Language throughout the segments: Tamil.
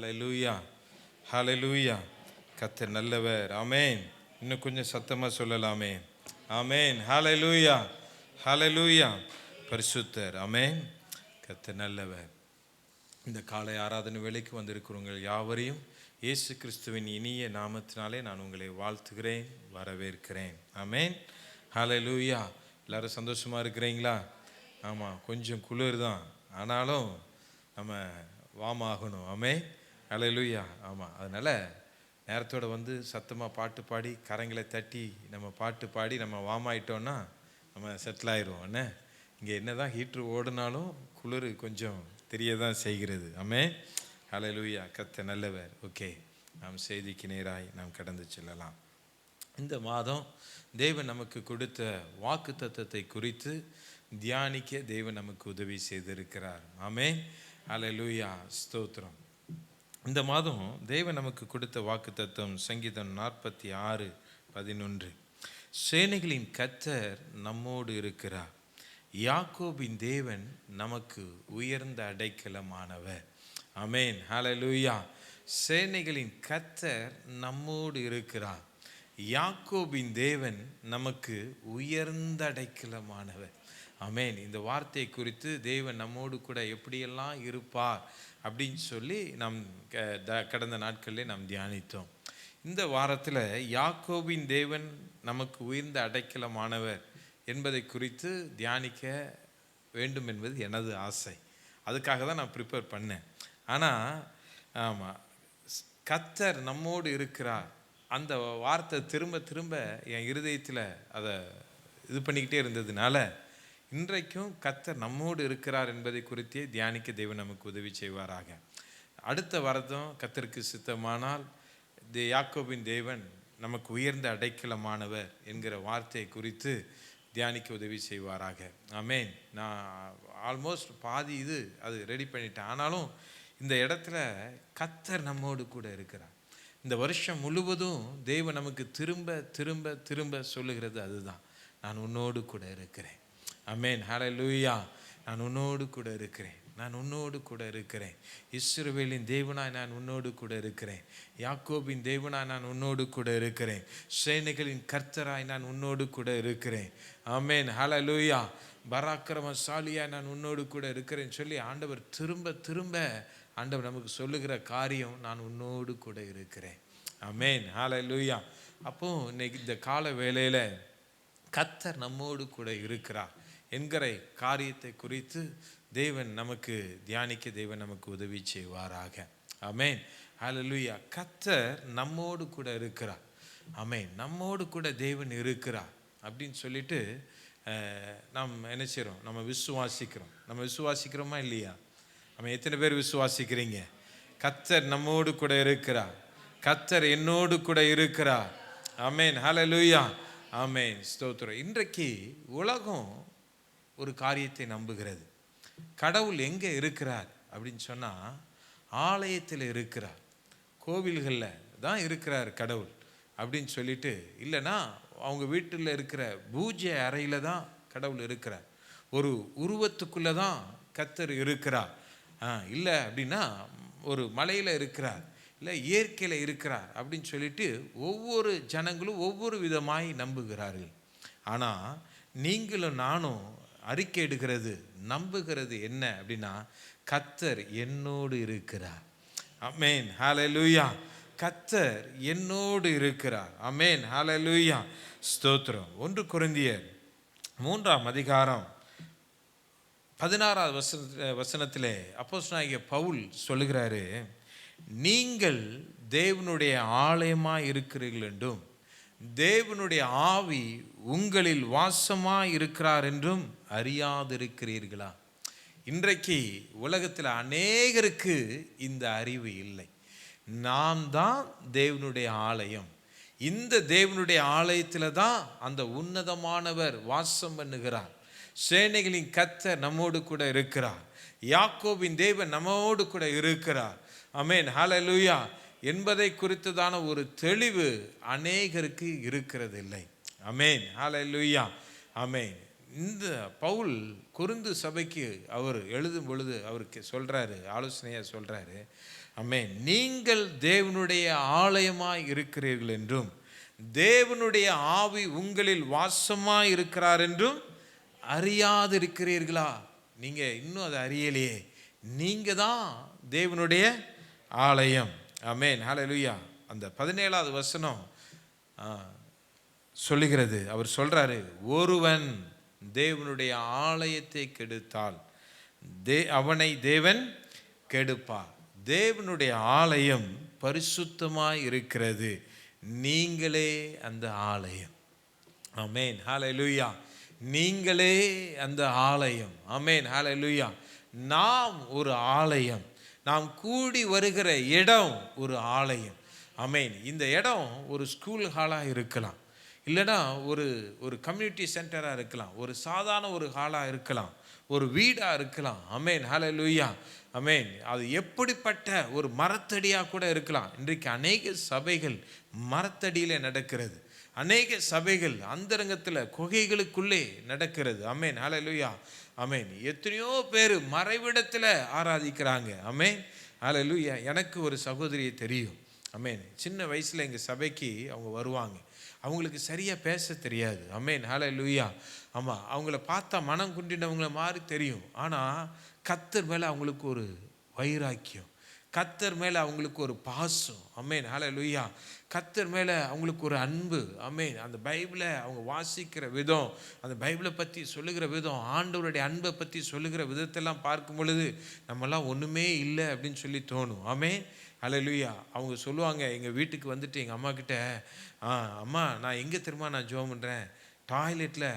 ஹல்லேலூயா, ஹல்லேலூயா. கர்த்தர் நல்லவர். ஆமென். இன்னும் கொஞ்சம் சத்தமா சொல்லலாமே. ஆமென். ஹல்லேலூயா, ஹல்லேலூயா. பரிசுத்தர். ஆமென். கர்த்தர் நல்லவர். இந்த காலை ஆராதனை வேளைக்கு வந்திருக்கிறவங்க யாவரையும் இயேசு கிறிஸ்துவின் இனிய நாமத்தினாலே நான் உங்களை வாழ்த்துகிறேன், வரவேற்கிறேன். ஆமென். ஹல்லேலூயா. எல்லாரும் சந்தோஷமா இருக்கிறீங்களா? ஆமாம், கொஞ்சம் குளிர் தான், ஆனாலும் நம்ம வார்ம் ஆகணும். ஆமென். ஹல்லேலூயா. ஆமாம், அதனால் நேரத்தோடு வந்து சத்தமாக பாட்டு பாடி கரங்களை தட்டி நம்ம பாட்டு பாடி நம்ம வார்ம் ஆகிட்டோன்னா நம்ம செட்டில் ஆயிடுவோம். என்ன இங்கே என்ன தான் ஹீட்ரு ஓடினாலும் குளிர் கொஞ்சம் தெரிய தான் செய்கிறது. ஆமென். ஹல்லேலூயா. கர்த்தர் நல்லவர். ஓகே, நாம் செய்திக்கு நேராய் நாம் கடந்து செல்லலாம். இந்த மாதம் தேவன் நமக்கு கொடுத்த வாக்கு தத்தத்தை குறித்து தியானிக்க தேவன் நமக்கு உதவி செய்திருக்கிறார். ஆமென். ஹல்லேலூயா, ஸ்தோத்திரம். இந்த மாதம் தேவன் நமக்கு கொடுத்த வாக்கு தத்தம் சங்கீதம் 46:11. சேனைகளின் கர்த்தர் நம்மோடு இருக்கிறார், யாக்கோபின் தேவன் நமக்கு உயர்ந்த அடைக்கலமானவர். ஆமென். ஹல்லேலூயா. சேனைகளின் கர்த்தர் நம்மோடு இருக்கிறார், யாக்கோபின் தேவன் நமக்கு உயர்ந்த அடைக்கலமானவர். ஆமென். இந்த வார்த்தை குறித்து தேவன் நம்மோடு கூட எப்படியெல்லாம் இருப்பார் அப்படின்னு சொல்லி நாம் கடந்த நாட்களிலே நாம் தியானித்தோம். இந்த வாரத்தில் யாக்கோபின் தேவன் நமக்கு உயர்ந்த அடைக்கலமானவர் என்பதை குறித்து தியானிக்க வேண்டும் என்பது எனது ஆசை. அதுக்காக தான் நான் ப்ரிப்பேர் பண்ணேன். ஆனால் ஆமாம், கர்த்தர் நம்மோடு இருக்கிறார் அந்த வார்த்தை திரும்ப திரும்ப என் இருதயத்தில் அதை இது பண்ணிக்கிட்டே இருந்ததுனால இன்றைக்கும் கர்த்தர் நம்மோடு இருக்கிறார் என்பதை குறித்தே தியானிக்க தேவன் நமக்கு உதவி செய்வாராக. அடுத்த வாரத்தும் கர்த்தருக்கு சித்தமானால் யாக்கோபின் தேவன் நமக்கு உயர்ந்த அடைக்கலமானவர் என்கிற வார்த்தையை குறித்து தியானிக்க உதவி செய்வாராக. ஆமென். நான் ஆல்மோஸ்ட் பாதி அது ரெடி பண்ணிட்டேன். ஆனாலும் இந்த இடத்துல கர்த்தர் நம்மோடு கூட இருக்கிறார். இந்த வருஷம் முழுவதும் தேவன் நமக்கு திரும்ப திரும்ப திரும்ப சொல்லுகிறது அதுதான், நான் உன்னோடு கூட இருக்கிறேன். ஆமென். ஹல்லேலூயா. நான் உன்னோடு கூட இருக்கிறேன், நான் உன்னோடு கூட இருக்கிறேன். இஸ்ரவேலின் தேவனாய் நான் உன்னோடு கூட இருக்கிறேன், யாக்கோபின் தேவனாய் நான் உன்னோடு கூட இருக்கிறேன், சேனைகளின் கர்த்தராய் நான் உன்னோடு கூட இருக்கிறேன். ஆமென். ஹல்லேலூயா. பராக்கிரமசாலியாய் நான் உன்னோடு கூட இருக்கிறேன்னு சொல்லி ஆண்டவர் திரும்ப திரும்ப ஆண்டவர் நமக்கு சொல்லுகிற காரியம், நான் உன்னோடு கூட இருக்கிறேன். ஆமென். ஹல்லேலூயா. அப்போ இன்னைக்கு இந்த கால வேளையில் கர்த்தர் நம்மோடு கூட இருக்கிறார் என்கிற காரியத்தை குறித்து தேவன் நமக்கு தியானிக்க தேவன் நமக்கு உதவி செய்வாராக. ஆமென். ஹல்லேலூயா. கர்த்தர் நம்மோடு கூட இருக்கிறார். ஆமென். நம்மோடு கூட தேவன் இருக்கிறார் அப்படின்னு சொல்லிட்டு நாம் என்ன செய்கிறோம்? நம்ம விசுவாசிக்கிறோம். நம்ம விசுவாசிக்கிறோமா இல்லையா? நம்ம எத்தனை பேர் விசுவாசிக்கிறீங்க? கர்த்தர் நம்மோடு கூட இருக்கிறார், கர்த்தர் என்னோடு கூட இருக்கிறார். ஆமென். ஹல்லேலூயா. ஆமென். ஸ்தோத்திரம். இன்றைக்கு உலகம் ஒரு காரியத்தை நம்புகிறது. கடவுள் எங்கே இருக்கிறார் அப்படின்னு சொன்னால் ஆலயத்தில் இருக்கிறார், கோவில்களில் தான் இருக்கிறார் கடவுள் அப்படின்னு சொல்லிட்டு, இல்லைன்னா அவங்க வீட்டில் இருக்கிற பூஜை அறையில் தான் கடவுள் இருக்கிறார், ஒரு உருவத்துக்குள்ளே தான் கர்த்தர் இருக்கிறார், இல்லை அப்படின்னா ஒரு மலையில் இருக்கிறார், இல்லை இயற்கையில் இருக்கிறார் அப்படின்னு சொல்லிட்டு ஒவ்வொரு ஜனங்களும் ஒவ்வொரு விதமாய் நம்புகிறார்கள். ஆனால் நீங்களும் நானும் அறிக்கை எடுக்கிறது, நம்புகிறது என்ன அப்படின்னா, கர்த்தர் என்னோடு இருக்கிறார். ஆமென். ஹல்லேலூயா. கர்த்தர் என்னோடு இருக்கிறார். ஆமென். ஹல்லேலூயா. ஸ்தோத்திரம். 1 கொரிந்தியர் 3:16 வசனத்திலே அப்போஸ்தலனாகிய பவுல் சொல்லுகிறாரு, நீங்கள் தேவனுடைய ஆலயமாய் இருக்கிறீர்கள் என்றும் தேவனுடைய ஆவி உங்களில் வாசமாய் இருக்கிறார் என்றும் அறியாதிருக்கிறீர்களா? இன்றைக்கு உலகத்தில் அநேகருக்கு இந்த அறிவு இல்லை. நாம் தான் தேவனுடைய ஆலயம். இந்த தேவனுடைய ஆலயத்தில் தான் அந்த உன்னதமானவர் வாசம் பண்ணுகிறார். சேனைகளின் கர்த்தர் நம்மோடு கூட இருக்கிறார், யாக்கோபின் தேவன் நம்மோடு கூட இருக்கிறார். ஆமென். ஹல்லேலூயா. என்பதை குறித்ததான ஒரு தெளிவு அநேகருக்கு இருக்கிறதில்லை. ஆமென். ஹல்லேலூயா. ஆமென். இந்த பவுல் கொரிந்து சபைக்கு அவர் எழுதும் பொழுது அவருக்கு சொல்கிறாரு, ஆலோசனையாக சொல்கிறாரு, ஆமென். நீங்கள் தேவனுடைய ஆலயமாய் இருக்கிறீர்கள் என்றும் தேவனுடைய ஆவி உங்களில் வாசமாய் இருக்கிறார் என்றும் அறியாதிருக்கிறீர்களா? நீங்க இன்னும் அதை அறியலையே. நீங்க தான் தேவனுடைய ஆலயம். ஆமென். ஹல்லேலூயா. அந்த 17வது வசனம் சொல்லுகிறது. அவர் சொல்றாரு, ஒருவன் தேவனுடைய ஆலயத்தை கெடுத்தால் அவனை தேவன் கெடுப்பார். தேவனுடைய ஆலயம் பரிசுத்தமாய் இருக்கிறது. நீங்களே அந்த ஆலயம். ஆமென். ஹல்லேலூயா. நீங்களே அந்த ஆலயம். ஆமென். ஹல்லேலூயா. நாம் ஒரு ஆலயம். நாம் கூடி வருகிற இடம் ஒரு ஆலயம். ஆமென். இந்த இடம் ஒரு ஸ்கூல் ஹாலாக இருக்கலாம், இல்லைனா ஒரு கம்யூனிட்டி சென்டராக இருக்கலாம், ஒரு சாதாரண ஒரு ஹாலாக இருக்கலாம், ஒரு வீடாக இருக்கலாம். ஆமென். ஹல்லேலூயா. ஆமென். அது எப்படிப்பட்ட ஒரு மரத்தடியாக கூட இருக்கலாம். இன்றைக்கு அநேக சபைகள் மரத்தடியில் நடக்கிறது. அநேக சபைகள் அந்தரங்கத்தில் குகைகளுக்குள்ளே நடக்கிறது. ஆமென். ஹல்லேலூயா. ஆமென். எத்தனையோ பேர் மறைவிடத்தில் ஆராதிக்கிறாங்க. ஆமென். ஹல்லேலூயா. எனக்கு ஒரு சகோதரியை தெரியும். ஆமென். சின்ன வயசில் எங்கள் சபைக்கு அவங்க வருவாங்க. அவங்களுக்கு சரியாக பேச தெரியாது. ஆமென். ஹல்லேலூயா. ஆமாம், அவங்கள பார்த்தா மனம் குண்டினவங்கள மாதிரி தெரியும். ஆனால் கர்த்தர் மேலே அவங்களுக்கு ஒரு வைராக்கியம், கர்த்தர் மேலே அவங்களுக்கு ஒரு பாசம். ஆமென். ஹல்லேலூயா. கர்த்தர் மேலே அவங்களுக்கு ஒரு அன்பு. ஆமென். அந்த பைபிளை அவங்க வாசிக்கிற விதம், அந்த பைபிளை பற்றி சொல்லுகிற விதம், ஆண்டவருடைய அன்பை பற்றி சொல்லுகிற விதத்தெல்லாம் பார்க்கும் பொழுது நம்மெல்லாம் ஒன்றுமே இல்லை அப்படின்னு சொல்லி தோணும். ஆமென். ஹல்லேலூயா. அவங்க சொல்லுவாங்க, எங்கள் வீட்டுக்கு வந்துட்டு எங்கள் அம்மா கிட்ட, அம்மா நான் எங்கே திரும்ப நான் ஜெபம் பண்ணுறேன், டாய்லெட்டில்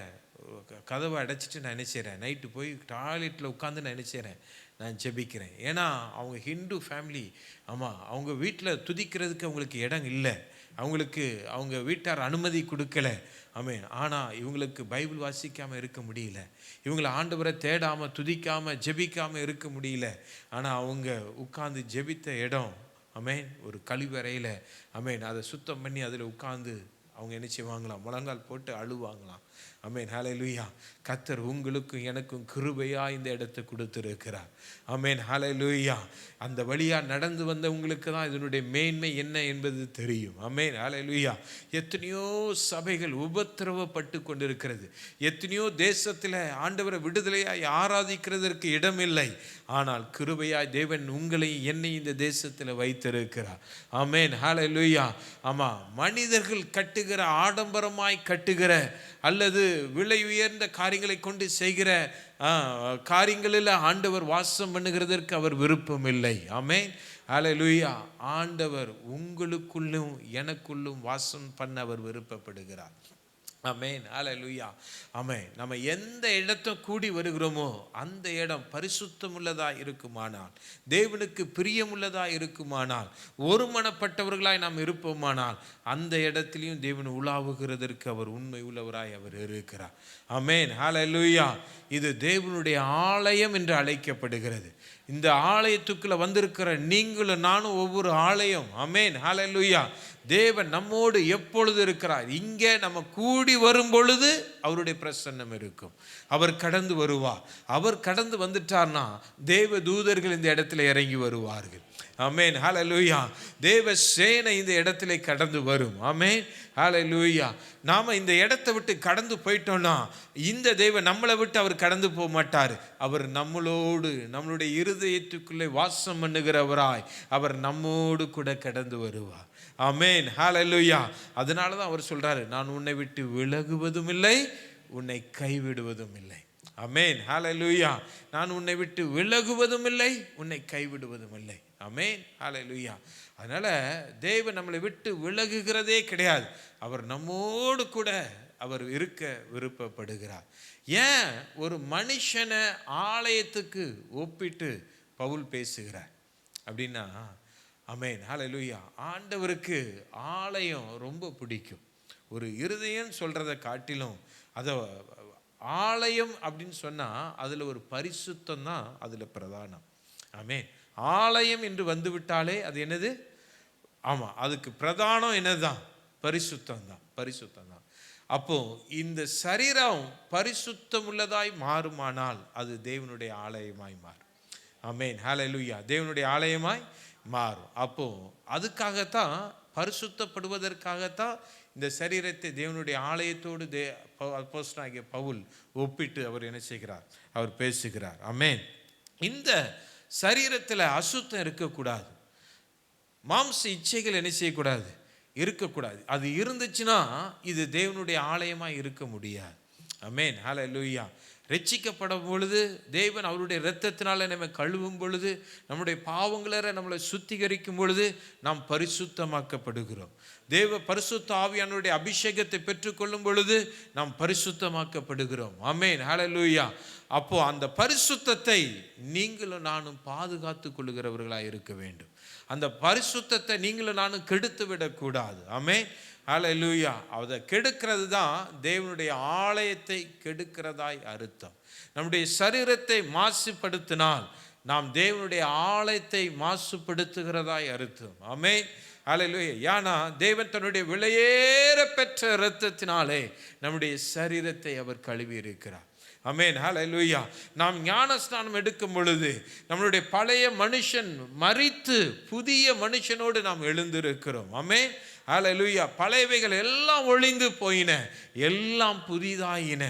கதவை அடைச்சிட்டு நான் என்ன செய்கிறேன், நைட்டு போய் டாய்லெட்டில் உட்காந்து நான் என்ன செய்கிறேன், நான் ஜெபிக்கிறேன். ஏன்னா அவங்க ஹிந்து ஃபேமிலி. ஆமாம், அவங்க வீட்டில் துதிக்கிறதுக்கு அவங்களுக்கு இடம் இல்லை, அவங்களுக்கு அவங்க வீட்டார் அனுமதி கொடுக்கல. ஆமென். ஆனால் இவங்களுக்கு பைபிள் வாசிக்காமல் இருக்க முடியல, இவங்களை ஆண்டவரை தேடாமல் துதிக்காமல் ஜெபிக்காமல் இருக்க முடியல. ஆனால் அவங்க உட்கார்ந்து ஜெபித்த இடம், ஆமென், ஒரு கழிவறையில். ஆமென். அதை சுத்தம் பண்ணி அதில் உட்கார்ந்து அவங்க என்ன செய்வாங்களாம், முழங்கால் போட்டு அழுவாங்களாம். ஆமென். ஹல்லேலூயா. கர்த்தர் உங்களுக்கும் எனக்கும் கிருபையா இந்த இடத்தை கொடுத்திருக்கிறார். ஆமென். ஹல்லேலூயா. அந்த வழியா நடந்து வந்த உங்களுக்கு தான் இதனுடைய மேன்மை என்ன என்பது தெரியும். ஆமென். ஹல்லேலூயா. எத்தனையோ சபைகள் உபத்திரவப்பட்டு கொண்டிருக்கிறது. எத்தனையோ தேசத்தில் ஆண்டவரை விடுதலையாய் ஆராதிக்கிறதற்கு இடமில்லை. ஆனால் கிருபையாய் தேவன் உங்களை என்னை இந்த தேசத்தில் வைத்திருக்கிறார். ஆமென். ஹல்லேலூயா. ஆமாம், மனிதர்கள் கட்டுகிற, ஆடம்பரமாய் கட்டுகிற அல்லது விலை உயர்ந்த காரியங்களை கொண்டு செய்கிற காரியங்களில் ஆண்டவர் வாசம் பண்ணுகிறதற்கு அவர் விருப்பம் இல்லை. ஆமென். ஹல்லேலூயா. ஆண்டவர் உங்களுக்குள்ளும் எனக்குள்ளும் வாசம் பண்ண அவர் விருப்பப்படுகிறார். ஆமென். ஹல்லேலூயா. ஆமென். நம்ம எந்த இடத்தை கூடி வருகிறோமோ அந்த இடம் பரிசுத்தமுள்ளதாக இருக்குமானால், தேவனுக்கு பிரியமுள்ளதாக இருக்குமானால், ஒருமனப்பட்டவர்களாய் நாம் இருப்போமானால், அந்த இடத்திலையும் தேவன் உலாவுகிறதற்கு அவர் உண்மை உள்ளவராய் அவர் இருக்கிறார். ஆமென். ஹல்லேலூயா. இது தேவனுடைய ஆலயம் என்று அழைக்கப்படுகிறது. இந்த ஆலயத்துக்குள்ள வந்திருக்கிற நீங்களும் நானும் ஒவ்வொரு ஆலயம். ஆமென். ஹல்லேலூயா. தேவன் நம்மோடு எப்பொழுது இருக்கிறார். இங்கே நம்ம கூடி வரும் பொழுது அவருடைய பிரசன்னம் இருக்கும். அவர் கடந்து வருவார். அவர் கடந்து வந்துட்டார்னா தேவ தூதர்கள் இந்த இடத்துல இறங்கி வருவார்கள். ஆமென். ஹல்லேலூயா. தேவ சேனை இந்த இடத்துல கடந்து வரும். ஆமென். ஹல்லேலூயா. நாம இந்த இடத்தை விட்டு கடந்து போயிட்டோம்னா இந்த தேவன் நம்மளை விட்டு அவர் கடந்து போக மாட்டார். அவர் நம்மளோடு, நம்மளுடைய இருதயத்துக்குள்ளே வாசம் பண்ணுகிறவராய் அவர் நம்மோடு கூட கடந்து வருவார். ஆமென். ஹல்லேலூயா. அதனால தான் அவர் சொல்றாரு, நான் உன்னை விட்டு விலகுவதும் இல்லை, உன்னை கைவிடுவதும் இல்லை. ஆமென். ஹல்லேலூயா. நான் உன்னை விட்டு விலகுவதும் இல்லை, உன்னை கைவிடுவதும் இல்லை. ஆமென். ஹல்லேலூயா. அதனால தேவன் நம்மளை விட்டு விலகுகிறதே கிடையாது. அவர் நம்மோடு கூட அவர் இருக்க விருப்பப்படுகிறார். ஏன் ஒரு மனுஷனை ஆலயத்துக்கு ஒப்பிட்டு பவுல் பேசுகிறார் அப்படின்னா, ஆமென். ஹல்லேலூயா. ஆண்டவருக்கு ஆலயம் ரொம்ப பிடிக்கும். ஒரு இருதயம் சொல்றதை காட்டிலும் அதை ஆலயம் அப்படின்னு சொன்னால் அதில் ஒரு பரிசுத்தம் தான் அதில் பிரதானம். ஆமென். ஆலயம் என்று வந்து விட்டாலே அது என்னது? ஆமாம், அதுக்கு பிரதானம் என்னதுதான்? பரிசுத்தம் தான். பரிசுத்தம் தான். அப்போ இந்த சரீரம் பரிசுத்தம் உள்ளதாய் மாறுமானால் அது தேவனுடைய ஆலயமாய் மாறும். ஆமென். ஹல்லேலூயா. தேவனுடைய ஆலயமாய் மாறும். அப்போ அதுக்காகத்தான், பரிசுத்தப்படுவதற்காகத்தான் இந்த சரீரத்தை தேவனுடைய ஆலயத்தோடு அப்போஸ்தலனாகிய பவுல் ஒப்பிட்டு அவர் என்ன செய்கிறார், அவர் பேசுகிறார். ஆமென். இந்த சரீரத்தில் அசுத்தம் இருக்கக்கூடாது, மாம்ச இச்சைகள் என்ன செய்யக்கூடாது, இருக்கக்கூடாது. அது இருந்துச்சுன்னா இது தேவனுடைய ஆலயமாக இருக்க முடியாது. ஆமென், ஹல்லேலூயா. ரட்சிக்கப்படும் பொழுது தேவன் அவருடைய இரத்தத்தினால நம்ம கழுவும் பொழுது, நம்முடைய பாவங்களை நம்மளை சுத்திகரிக்கும் பொழுது நாம் பரிசுத்தமாக்கப்படுகிறோம். தேவ பரிசுத்த ஆவியானுடைய அபிஷேகத்தை பெற்றுக்கொள்ளும் பொழுது நாம் பரிசுத்தமாக்கப்படுகிறோம். ஆமென், ஹல்லேலூயா. அப்போ அந்த பரிசுத்தத்தை நீங்களும் நானும் பாதுகாத்து கொள்ளுகிறவர்களாக இருக்க வேண்டும். அந்த பரிசுத்தத்தை நீங்களும் நானும் கெடுத்து விடக்கூடாது. ஆமென், ஹல்லேலூயா. அதை கெடுக்கிறது தான் தேவனுடைய ஆலயத்தை கெடுக்கிறதாய் அர்த்தம். நம்முடைய சரீரத்தை மாசுபடுத்தினால் நாம் தேவனுடைய ஆலயத்தை மாசுபடுத்துகிறதாய் அர்த்தம். ஆமென், ஹல்லேலூயா. ஏன்னா தேவன் தன்னுடைய விலையேற பெற்ற இரத்தத்தினாலே நம்முடைய சரீரத்தை அவர் கழுவி இருக்கிறார். ஆமென், ஹல்லேலூயா. நாம் ஞானஸ்நானம் எடுக்கும் பொழுது நம்மளுடைய பழைய மனுஷன் மரித்து புதிய மனுஷனோடு நாம் எழுந்திருக்கிறோம். ஆமென், ஹல்லேலூயா. பழையவைகள் எல்லாம் ஒழிந்து போயின, எல்லாம் புதிதாயின.